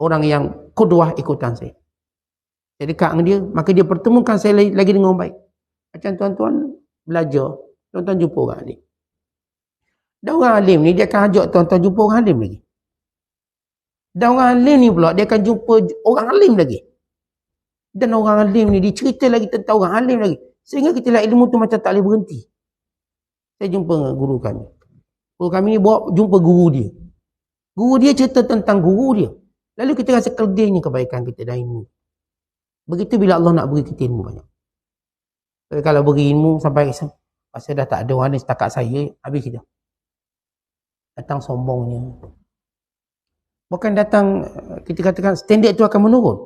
orang yang qudwah ikutan saya. Saya dekat dengan dia, maka dia pertemukan saya lagi dengan orang baik. Macam tuan-tuan belajar, tuan-tuan jumpa orang alim. Dan orang alim ni, dia akan ajak tuan-tuan jumpa orang alim lagi. Dan orang alim ni pula, dia akan jumpa orang alim lagi. Dan orang alim ni, dia cerita lagi tentang orang alim lagi. Sehingga kita lihat ilmu tu macam tak boleh berhenti. Saya jumpa dengan guru kami. Guru kami ni bawa jumpa guru dia. Guru dia cerita tentang guru dia. Lalu kita rasa keledainya kebaikan kita dan ilmu. Begitu bila Allah nak beri kita ilmu banyak. Tapi kalau beri ilmu sampai pasal dah tak ada orang ni setakat saya, habis kita. Datang sombongnya. Bukan datang, kita katakan standard tu akan menurun.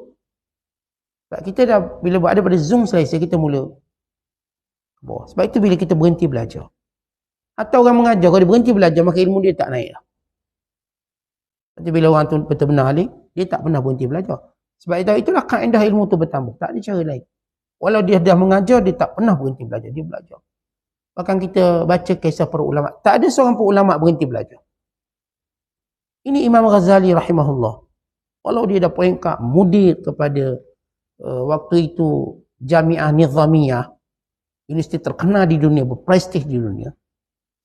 Sebab kita dah, bila berada pada zoom selesai, kita mula ke bawah. Sebab itu bila kita berhenti belajar. Atau orang mengajar, kalau dia berhenti belajar, maka ilmu dia tak naik lah. Tapi bila orang tu betul-benar alim, dia tak pernah berhenti belajar. Sebab itulah kaedah ilmu tu bertambah. Tak ada cara lain. Walau dia dah mengajar, dia tak pernah berhenti belajar. Dia belajar. Bahkan kita baca kisah para ulama. Tak ada seorang pun ulama berhenti belajar. Ini Imam Ghazali rahimahullah. Walau dia dah peringkat mudir kepada waktu itu Jamiah Nizamiyah, universiti terkenal di dunia, berprestij di dunia.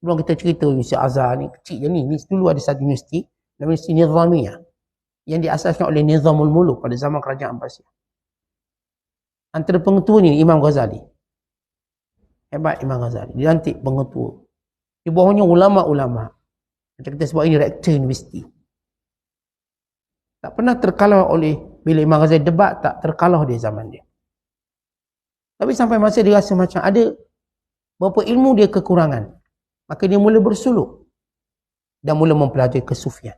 Sebelum kita cerita Universiti Azhar ni, kecil je ni. Ni dulu ada satu universiti, Universiti Nizamiyah, yang diasaskan oleh Nizamul Muluk pada zaman kerajaan Abbasiyah. Antara pengetua ni Imam Ghazali. Hebat Imam Ghazali. Dia lantik pengetua. Di bawahnya ulama-ulama. Macam kita sebut ini rektor universiti. Tak pernah terkalah oleh, bila Imam Ghazali debat, tak terkalah dia zaman dia. Tapi sampai masa dia rasa macam ada berapa ilmu dia kekurangan. Maka dia mula bersuluk. Dan mula mempelajari kesufian.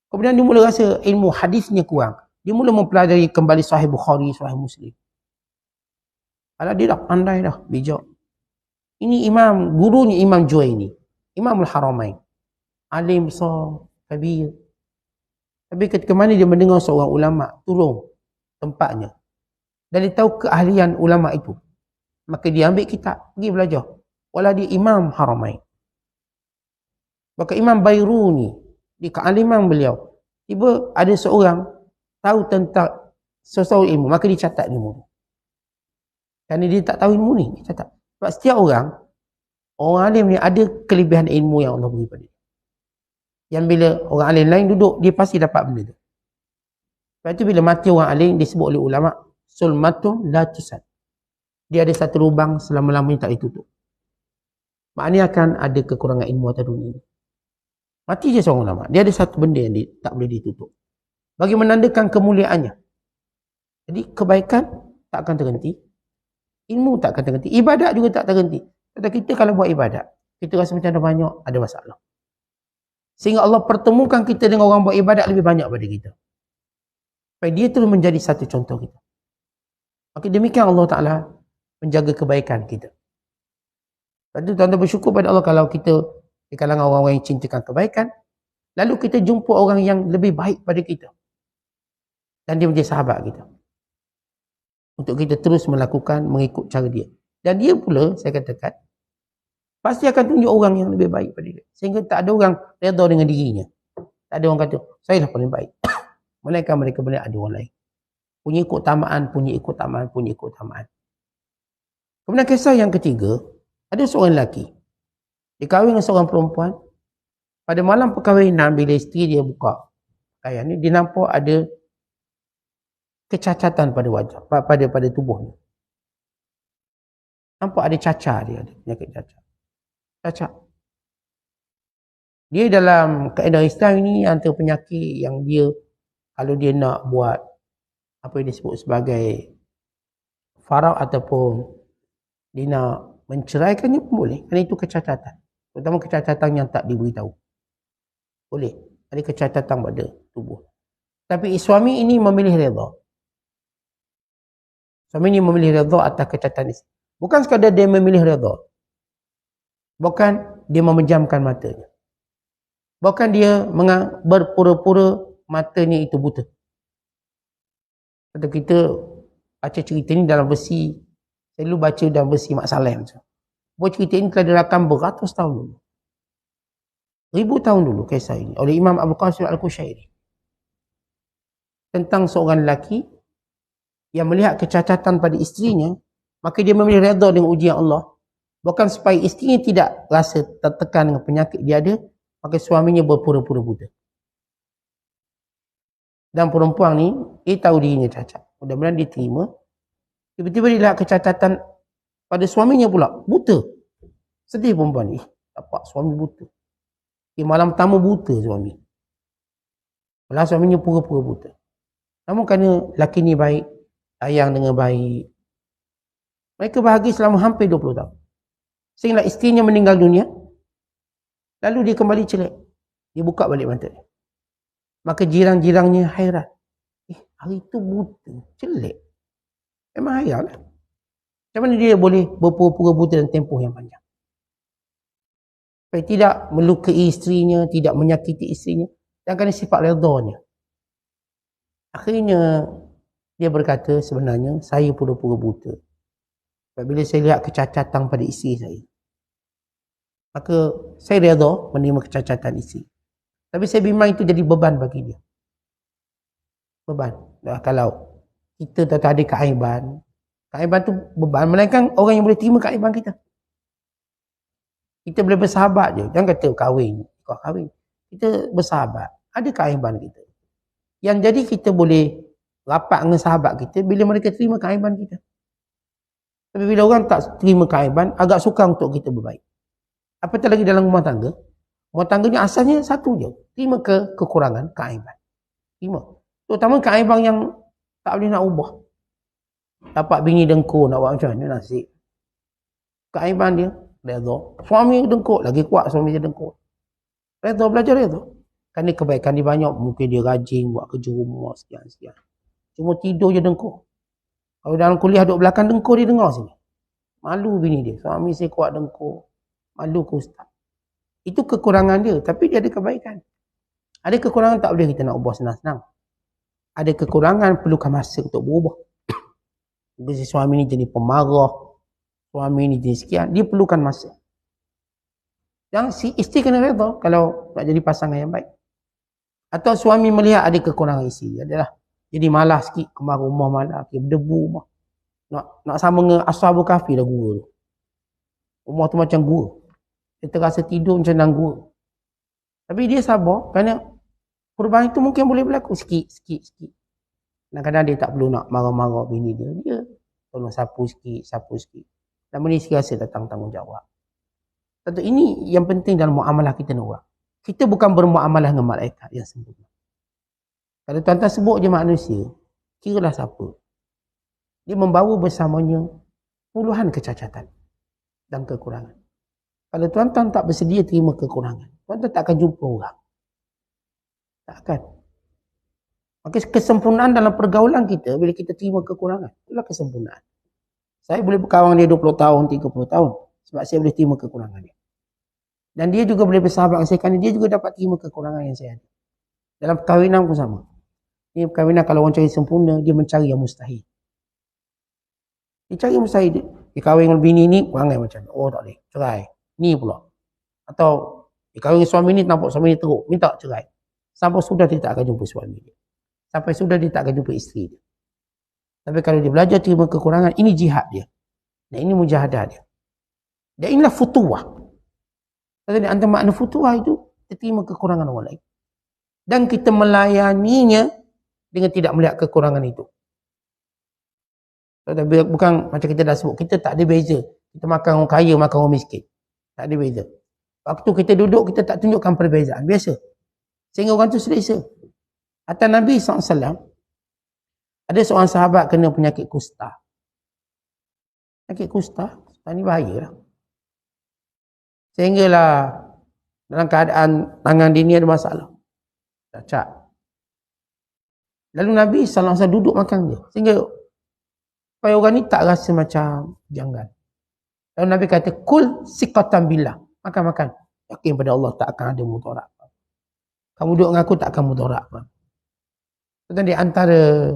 Kemudian dia mula rasa ilmu hadisnya kurang. Dia mula mempelajari kembali Sahih Bukhari, Sahih Muslim. Kalau dia dah pandai dah, bijak. Ini gurunya Imam Juwaini, Imamul Haramain. alim besar, kabir. Tapi ketika mana dia mendengar seorang ulama turun tempatnya dan dia tahu keahlian ulama itu, maka dia ambil kitab, pergi belajar. Walau dia Imam Haramain. Maka Imam Bairuni, di kealiman beliau, tiba ada seorang tahu tentang sesuatu ilmu, maka dia catat ilmu. Kerana dia tak tahu ilmu ni, dia catat. Sebab setiap orang alim ni ada kelebihan ilmu yang Allah beri pada dia. Yang bila orang alim lain duduk, dia pasti dapat benda tu. Sebab itu bila mati orang alim, disebut oleh ulama, sulmatun la tusad. Dia ada satu lubang selama-lamanya tak ditutup. Maknanya akan ada kekurangan ilmu atas dunia ni. Mati je seorang ulama, dia ada satu benda yang tak boleh ditutup. Bagi menandakan kemuliaannya. Jadi kebaikan tak akan terhenti. Ilmu tak akan terhenti. Ibadat juga tak terhenti. Kata kita kalau buat ibadat, kita rasa macam ada banyak, ada masalah. Sehingga Allah pertemukan kita dengan orang buat ibadat lebih banyak pada kita. Supaya dia terus menjadi satu contoh kita. Maka demikian Allah Ta'ala menjaga kebaikan kita. Lepas tu tuan-tuan bersyukur pada Allah kalau kita di kalangan orang-orang yang cintakan kebaikan, lalu kita jumpa orang yang lebih baik pada kita. Dan dia menjadi sahabat kita. Untuk kita terus melakukan, mengikut cara dia. Dan dia pula, saya katakan, pasti akan tunjuk orang yang lebih baik pada dia. Sehingga tak ada orang redha dengan dirinya. Tak ada orang kata, saya lah paling baik. Melainkan mereka boleh ada orang lain. Punya keutamaan, punya keutamaan, punya keutamaan. Kemudian kisah yang ketiga, ada seorang lelaki. Dia kahwin dengan seorang perempuan. Pada malam perkahwinan, bila isteri dia buka pakaian ni, dia nampak ada kecacatan pada wajah, pada tubuhnya. Nampak ada cacar dia, ada penyakit cacar. Cacar. Dia dalam kaedah Islam ini antara penyakit yang dia, kalau dia nak buat apa yang disebut sebagai faraq ataupun dia nak menceraikannya pun boleh. Kerana itu kecacatan. Terutama kecacatan yang tak diberitahu. Boleh. Ada kecacatan pada tubuh. Tapi suami ini memilih redha. Suami ini memilih redha atas kecacatan ini. Bukan sekadar dia memilih redha. Bukan dia memejamkan matanya. Bukan dia berpura-pura matanya itu buta. Kata kita baca cerita ini dalam versi, saya dulu baca dalam versi Mak Saleh macam. Buat cerita ini telah direkam beratus tahun dulu. 1000 tahun dulu kisah ini oleh Imam Abu Qasim Al-Qushairi. Tentang seorang lelaki yang melihat kecacatan pada isterinya, maka dia memilih redha dengan ujian Allah. Bukan supaya isterinya tidak rasa tertekan dengan penyakit dia ada, maka suaminya berpura-pura buta. Dan perempuan ni, dia tahu dirinya cacat. Mudah-mudahan dia terima. Tiba-tiba dia lihat kecacatan pada suaminya pula, buta. Sedih perempuan ni. Dapat suami buta. Malam pertama buta suami. Malah suaminya pura-pura buta. Namun kerana lelaki ni baik, sayang dengan baik, mereka bahagia selama hampir 20 tahun. Sehingga isterinya meninggal dunia, lalu dia kembali celak. Dia buka balik mata dia. Maka jiran-jirannya hairan. Hari itu buta, celak. Memang hairan lah. Macam mana dia boleh berpura-pura buta dalam tempoh yang panjang? Supaya tidak melukai isterinya, tidak menyakiti isterinya, dan kerana sifat redhanya. Akhirnya, dia berkata sebenarnya, saya pura-pura buta. Sebab bila saya lihat kecacatan pada isteri saya, maka saya redha menerima kecacatan isteri. Tapi saya bimbang itu jadi beban bagi dia. Beban. Kalau kita tak ada keaiban, keaiban tu beban. Melainkan orang yang boleh terima keaiban kita. Kita boleh bersahabat je. Jangan kata kahwin. Kau kahwin. Kita bersahabat. Ada keaiban kita. Yang jadi kita boleh rapat dengan sahabat kita bila mereka terima keaiban kita. Tapi bila orang tak terima keaiban, agak sukar untuk kita berbaik. Apatah lagi dalam rumah tangga. Rumah tangganya asalnya satu je. Terima kekurangan, keaiban. Terima. Terutama keaiban yang tak boleh nak ubah. Dapat bini dengkur, nak buat macam mana nasib. Keaiban dia, redha. Suami dengkur, lagi kuat suami dia dengkur. Redha, belajar redha. Kerana kebaikan dia banyak, mungkin dia rajin buat kerja rumah, sekian-sekian. Cuma tidur je dengkur. Kalau dalam kuliah duduk belakang dengkur, dia dengar sini. Malu bini dia. Suami saya kuat dengkur. Malu ke ustaz. Itu kekurangan dia, tapi dia ada kebaikan. Ada kekurangan tak boleh kita nak ubah senang-senang. Ada kekurangan perlukan masa untuk berubah. Mungkin si suami ni jadi pemarah, suami ni jadi sekian, dia perlukan masa. Yang si isteri kena redha kalau nak jadi pasangan yang baik. Atau suami melihat ada kekurangan isteri, adalah jadi malas sikit, keluar rumah malas, berdebu rumah. Nak sama dengan Ashabul Kahfi dah gua tu. Rumah tu macam gua. Dia terasa tidur macam dalam gua. Tapi dia sabar kerana perubahan itu mungkin boleh berlaku sikit. Kadang-kadang dia tak perlu nak marah-marah bini dia. Dia tolong sapu sikit. Lama ni sikit rasa datang tanggungjawab. Tentu ini yang penting dalam muamalah kita dengan orang. Kita bukan bermuamalah dengan malaikat yang sempurna. Kalau tuan-tuan sebut je manusia, kiralah siapa. Dia membawa bersamanya puluhan kecacatan dan kekurangan. Kalau tuan-tuan tak bersedia terima kekurangan, tuan-tuan tak akan jumpa orang. Tak akan. Maka kesempurnaan dalam pergaulan kita, bila kita terima kekurangan, itulah kesempurnaan. Saya boleh berkawan dia 20 tahun, 30 tahun. Sebab saya boleh terima kekurangan dia. Dan dia juga boleh bersahabat dengan saya kerana dia juga dapat terima kekurangan yang saya ada. Dalam perkahwinan pun sama. Ini perkahwinan kalau orang cari sempurna, dia mencari yang mustahil. Dia cari yang mustahil. Dia kahwin dengan bini ni, perangai macam ni. Oh tak boleh, cerai. Ni pula. Atau dia kahwin dengan suami ni, nampak suami ni teruk, minta cerai. Sampai sudah dia tak akan jumpa suami dia. Sampai sudah dia tak akan jumpa isteri dia. Tapi kalau dia belajar terima kekurangan, ini jihad dia. Dan ini mujahadah dia. Dan inilah futuwah. Jadi antara makna futuwah itu, kita terima kekurangan orang lain. Dan kita melayaninya dengan tidak melihat kekurangan itu. Bukan macam kita dah sebut, kita tak ada beza. Kita makan orang kaya, makan orang miskin. Tak ada beza. Waktu kita duduk, kita tak tunjukkan perbezaan. Biasa. Sehingga orang tu selesa. Atas Nabi SAW, ada seorang sahabat kena penyakit kusta. Penyakit kusta, ini bahaya lah. Sehinggalah dalam keadaan tangan dia ni ada masalah. Cacat. Lalu Nabi SAW duduk makan dia. Sehingga supaya orang ni tak rasa macam janggal. Lalu Nabi kata, kul siqatan billah. Makan-makan. Yakin pada Allah tak akan ada mudarat. Kamu duduk dengan aku tak akan mudarat. Itu di antara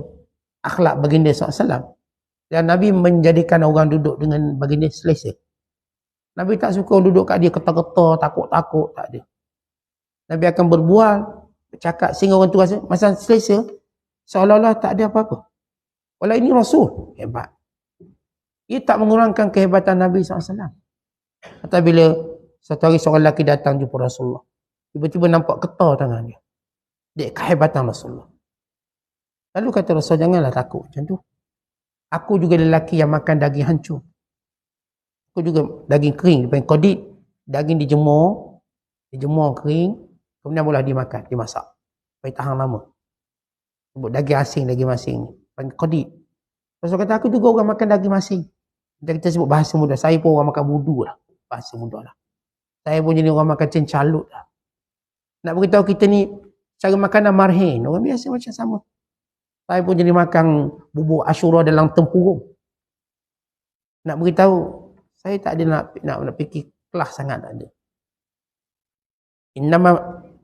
akhlak baginda SAW. Dan Nabi menjadikan orang duduk dengan baginda selesa. Nabi tak suka orang duduk kat dia ketar-ketar, takut-takut. Tak ada. Nabi akan berbual, bercakap sehingga orang tu rasa masa selesa, seolah-olah tak ada apa-apa. Walau ini Rasul. Hebat. Ia tak mengurangkan kehebatan Nabi SAW. Atau bila satu hari seorang lelaki datang jumpa Rasulullah. Tiba-tiba nampak ketar tangan dia. Dia kehebatan Rasulullah. Lalu kata Rasul, janganlah takut macam tu. Aku juga lelaki yang makan daging hancur. Aku juga daging kering, dipanggil qadid. Daging dijemur kering, kemudian boleh dimakan, dimasak. Supaya tahan lama. Sebut daging asing, panggil qadid. Rasul kata, aku juga orang makan daging asing. Dan kita sebut bahasa mudah. Saya pun orang makan budu lah. Bahasa mudah lah. Saya pun jadi orang makan cencalut lah. Nak beritahu kita ni, cara makanan marhin. Orang biasa macam sama. Saya pun jadi makan bubur Ashura dalam tempurung. Nak beritahu, saya tak ada nak fikir kelas sangat, tak ada.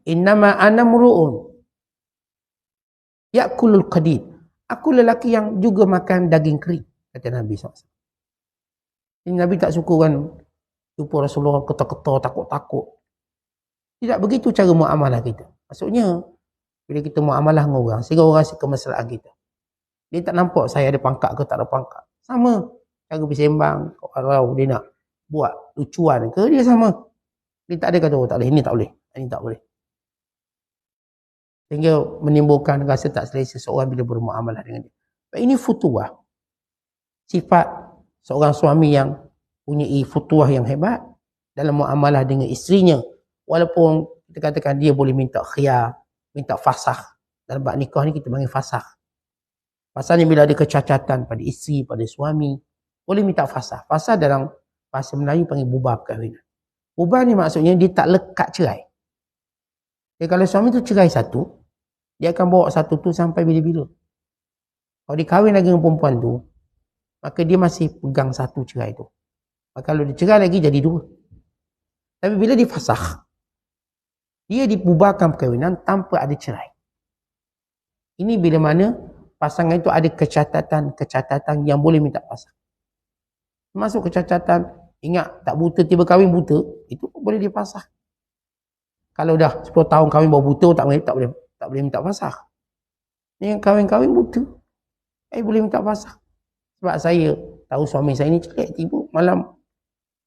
Innama ana mru'un ya'kulul qadid. Aku lelaki yang juga makan daging kering, kata Nabi SAW. Ini Nabi tak suka kan jumpa Rasulullah ketar-ketar, takut-takut. Tidak begitu cara muamalah kita. Maksudnya, bila kita muamalah dengan orang, sehingga orang rasa kemesraan kita. Dia tak nampak saya ada pangkat ke tak ada pangkat. Sama. Cara bersembang, kalau dia nak buat lucuan ke, dia sama. Dia tak ada kata, oh tak boleh, ini tak boleh, ini tak boleh. Sehingga menimbulkan rasa tak selesa seorang bila bermuamalah dengan dia. Ini futuwah. Sifat seorang suami yang punya futuwah yang hebat dalam muamalah dengan isterinya. Walaupun kita katakan dia boleh minta khiyar, minta fasakh. Dalam bab nikah ni kita panggil fasakh. Fasakh ni bila ada kecacatan pada isteri, pada suami, boleh minta fasakh. Fasakh dalam bahasa Melayu panggil bubar perkahwinan. Bubar ni maksudnya dia tak lekat cerai. Jadi kalau suami tu cerai satu, dia akan bawa satu tu sampai bila-bila. Kalau dia kahwin lagi dengan perempuan tu, maka dia masih pegang satu cerai tu. Maka kalau dia cerai lagi jadi dua. Tapi bila dia fasakh, Dia dibubarkan perkahwinan tanpa ada cerai. Ini bila mana pasangan itu ada kecacatan yang boleh minta fasakh. Masuk kecacatan, ingat tak buta tiba kahwin buta, itu boleh dipasakh. Kalau dah 10 tahun kahwin baru buta, tak boleh minta fasakh. Yang kahwin buta, boleh minta fasakh. Sebab saya tahu suami saya ni celik, tiba malam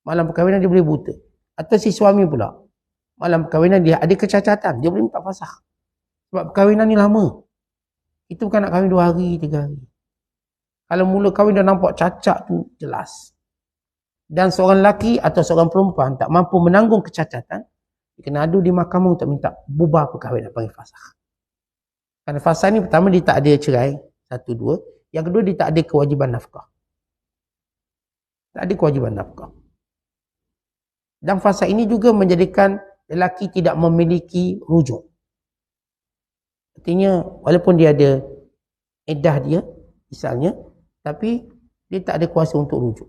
perkahwinan dia boleh buta. Atau si suami pula, malam perkahwinan dia ada kecacatan, dia boleh minta fasakh. Sebab perkahwinan ni lama. Itu bukan nak kahwin 2 hari, 3 hari. Kalau mula kahwin dah nampak cacat tu jelas. Dan seorang lelaki atau seorang perempuan tak mampu menanggung kecacatan, dia kena adu di mahkamah untuk minta bubar perkahwinan, panggil fasakh. Kerana fasakh ni pertama dia tak ada cerai, 1, 2. Yang kedua dia tak ada kewajiban nafkah. Tak ada kewajiban nafkah. Dan fasakh ini juga menjadikan lelaki tidak memiliki rujuk. Artinya walaupun dia ada iddah dia misalnya, tapi dia tak ada kuasa untuk rujuk.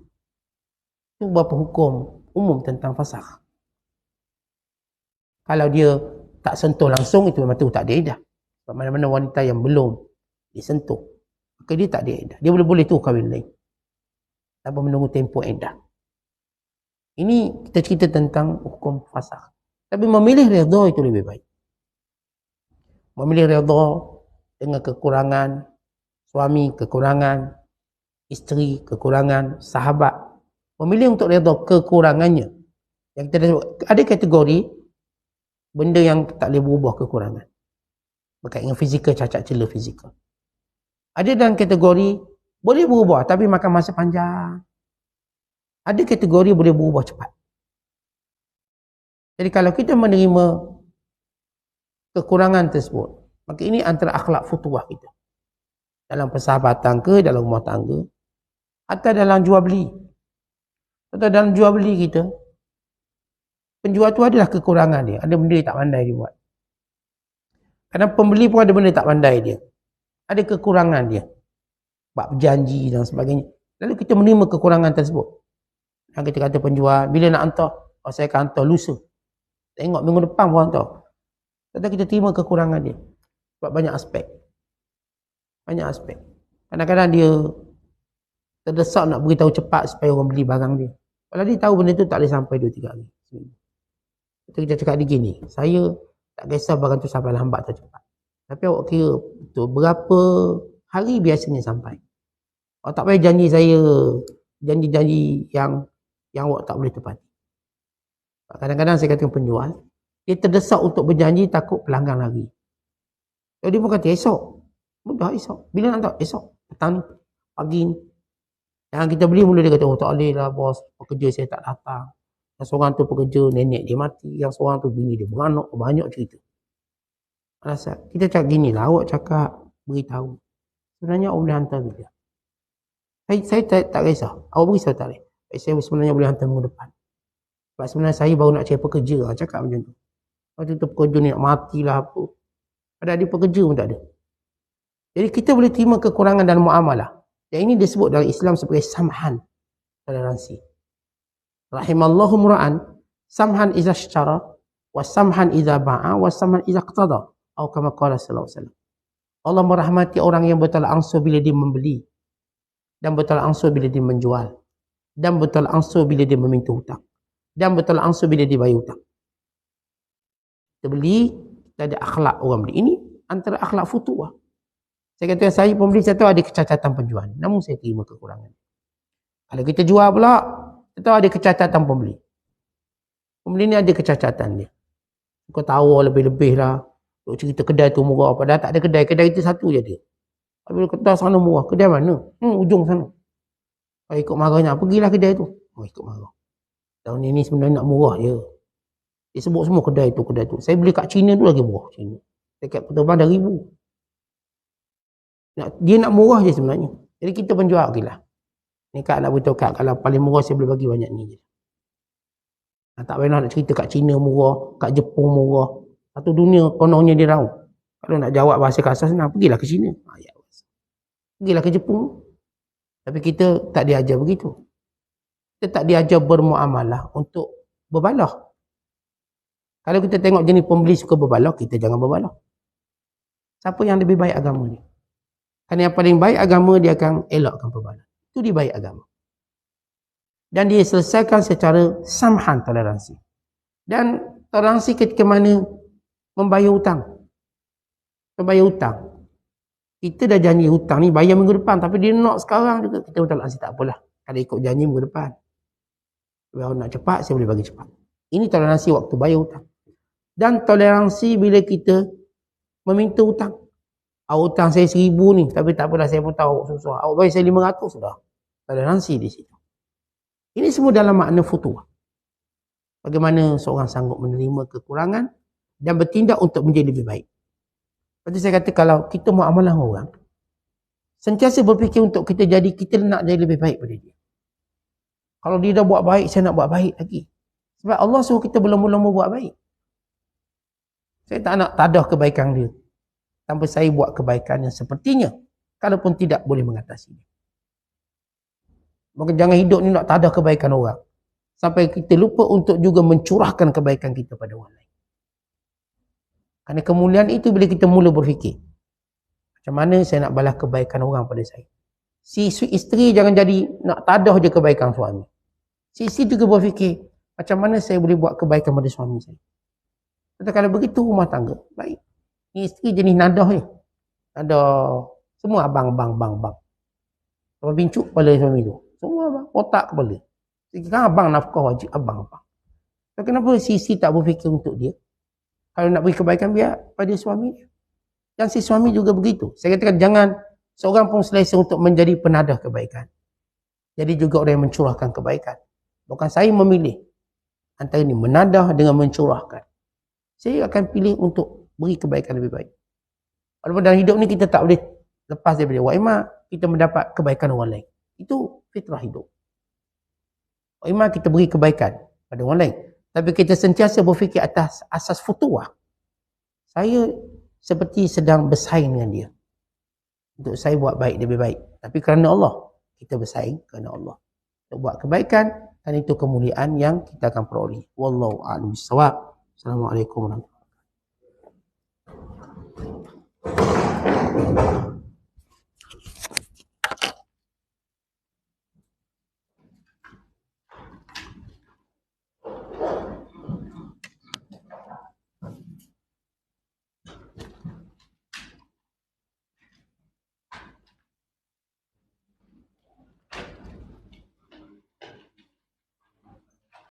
Itu beberapa hukum umum tentang fasakh. Kalau dia tak sentuh langsung, itu memang tu tak ada iddah. Sebab mana-mana wanita yang belum disentuh, maka dia tak ada iddah. Dia boleh tu kahwin lain tanpa menunggu tempoh iddah. Ini kita cerita tentang hukum fasakh. Tapi memilih redha itu lebih baik. Memilih redha dengan kekurangan suami, kekurangan isteri, kekurangan sahabat. Memilih untuk redha kekurangannya. Yang kita ada kategori benda yang tak boleh berubah kekurangan. Berkaitan dengan fizikal, cacat cela fizikal. Ada dalam kategori boleh berubah tapi makan masa panjang. Ada kategori boleh berubah cepat. Jadi kalau kita menerima kekurangan tersebut, maka ini antara akhlak futuwah kita. Dalam persahabatan ke, dalam rumah tangga, atau dalam jual beli. Atau dalam jual beli kita, penjual tu adalah kekurangan dia. Ada benda yang tak pandai dia buat. Kerana pembeli pun ada benda tak pandai dia. Ada kekurangan dia. Bab berjanji dan sebagainya. Lalu kita menerima kekurangan tersebut. Dan kita kata penjual, bila nak hantar? Oh, saya akan hantar lusa. Tengok minggu depan pun hantar. Kata kita terima kekurangan dia. Sebab banyak aspek. Banyak aspek. Kadang-kadang dia terdesak nak beritahu cepat supaya orang beli barang dia. Kalau dia tahu benda tu tak boleh sampai 2-3 hari. Kita cakap dia gini, saya tak kisah barang tu sampai lambat atau cepat. Tapi awak kira betul berapa hari biasanya sampai. Awak tak payah janji saya, janji-janji yang awak tak boleh tepati. Kadang-kadang saya katakan penjual, dia terdesak untuk berjanji takut pelanggan lagi. Jadi dia pun kata esok. Mudah esok. Bila nak tahu? Esok. Petang, pagi ni. Yang kita beli mula dia kata, oh tak boleh lah bos, pekerja saya tak datang. Yang seorang tu pekerja, nenek dia mati. Yang seorang tu bini dia beranak, banyak cerita. Alasan, kita cakap gini lah, awak cakap, beritahu. Sebenarnya awak boleh hantar bila. Saya tak kisah. Awak beritahu tak boleh. Saya sebenarnya boleh hantar minggu depan. Sebab sebenarnya saya baru nak cari pekerja lah, cakap macam tu. Waktu tu pekerja ni nak matilah apa. Ada adik pekerja pun tak ada. Jadi kita boleh terima kekurangan dalam muamalah. Dan ini disebut dalam Islam sebagai samhan. Toleransi. Rahimallahu mura'an. Samhan iza syara. Wa samhan iza ba'a. Wa samhan iza qtada. Atau kama qala sallallahu alaihi wasallam. Allah merahmati orang yang bertolak ansur bila dia membeli. Dan bertolak ansur bila dia menjual. Dan bertolak ansur bila dia meminta hutang. Dan bertolak ansur bila dia bayar hutang. Kita beli, kita ada akhlak orang beli. Ini antara akhlak futuwah. Saya kata saya pembeli, saya tahu ada kecacatan penjual. Namun saya terima kekurangan. Kalau kita jual pula, kita tahu ada kecacatan pembeli. Pembeli ni ada kecacatan dia. Kau tahu lebih-lebih lah. Kau cerita kedai tu murah. Padahal tak ada kedai. Kedai itu satu je dia. Tapi kedai sana murah. Kedai mana? Ujung sana. Kau ikut marahnya. Pergilah kedai tu. Oh ikut marah. Tahun ini sebenarnya nak murah je. Dia sebut semua kedai tu, kedai tu. Saya beli kat China tu lagi murah. China. Dekat peterbang dah 1,000. Dia nak murah je sebenarnya. Jadi kita penjual gila. Ni Kak nak beritahu Kak, kalau paling murah saya boleh bagi banyak ni je. Tak payah nak cerita kat China murah, kat Jepun murah. Satu dunia kononnya dia tahu. Kalau nak jawab bahasa kasar senang, pergilah ke China. Pergilah ke Jepun. Tapi kita tak diajar begitu. Kita tak diajar bermuamalah untuk berbalah. Kalau kita tengok jenis pembeli suka berbalok, kita jangan berbalok. Siapa yang lebih baik agama ni? Kerana yang paling baik agama, dia akan elakkan berbalok. Itu dia baik agama. Dan dia selesaikan secara samhan, toleransi. Dan toleransi ketika mana membayar hutang. Membayar hutang. Kita dah janji hutang ni bayar minggu depan, tapi dia nak sekarang juga, kita toleransi tak apalah. Kalau ikut janji minggu depan. Kalau nak cepat, saya boleh bagi cepat. Ini toleransi waktu bayar hutang. Dan toleransi bila kita meminta hutang. Awak hutang saya 1,000 ni, tapi tak apalah, saya pun tahu awak susah. Awak bagi saya 500 sudah. Toleransi di situ. Ini semua dalam makna futuwah. Bagaimana seorang sanggup menerima kekurangan dan bertindak untuk menjadi lebih baik. Seperti saya kata, kalau kita muamalah dengan orang, sentiasa berfikir untuk kita nak jadi lebih baik pada dia. Kalau dia dah buat baik, saya nak buat baik lagi. Sebab Allah suruh kita belum-belum buat baik. Saya tak nak tadah kebaikan dia tanpa saya buat kebaikan yang sepertinya, kalaupun tidak boleh mengatasi dia. Maka jangan hidup ni nak tadah kebaikan orang sampai kita lupa untuk juga mencurahkan kebaikan kita pada orang lain. Kerana kemuliaan itu bila kita mula berfikir, macam mana saya nak balas kebaikan orang pada saya. Si isteri jangan jadi nak tadah je kebaikan suami. Si isteri juga berfikir, macam mana saya boleh buat kebaikan pada suami saya. Kata kalau begitu rumah tangga baik. Ni isteri jenis nadah je. Nadah semua abang. Kalau bincuk kepala suami tu. Semua abang, otak kepala. Kan abang nafkah wajib, abang. So, kenapa si isteri tak berfikir untuk dia? Kalau nak beri kebaikan biar pada suami dia. Dan si suami juga begitu. Saya katakan jangan seorang pun selesa untuk menjadi penadah kebaikan. Jadi juga orang yang mencurahkan kebaikan. Bukan saya memilih antara ini menadah dengan mencurahkan. Saya akan pilih untuk beri kebaikan lebih baik. Walaupun dalam hidup ni kita tak boleh lepas daripada wa'imah, kita mendapat kebaikan orang lain. Itu fitrah hidup. Wa'imah kita beri kebaikan pada orang lain. Tapi kita sentiasa berfikir atas asas futuwah. Saya seperti sedang bersaing dengan dia. Untuk saya buat baik lebih baik. Tapi kerana Allah, kita bersaing kerana Allah. Untuk buat kebaikan, dan itu kemuliaan yang kita akan peroleh. Wallahu a'lam bishawab. Assalamualaikum warahmatullahi wabarakatuh.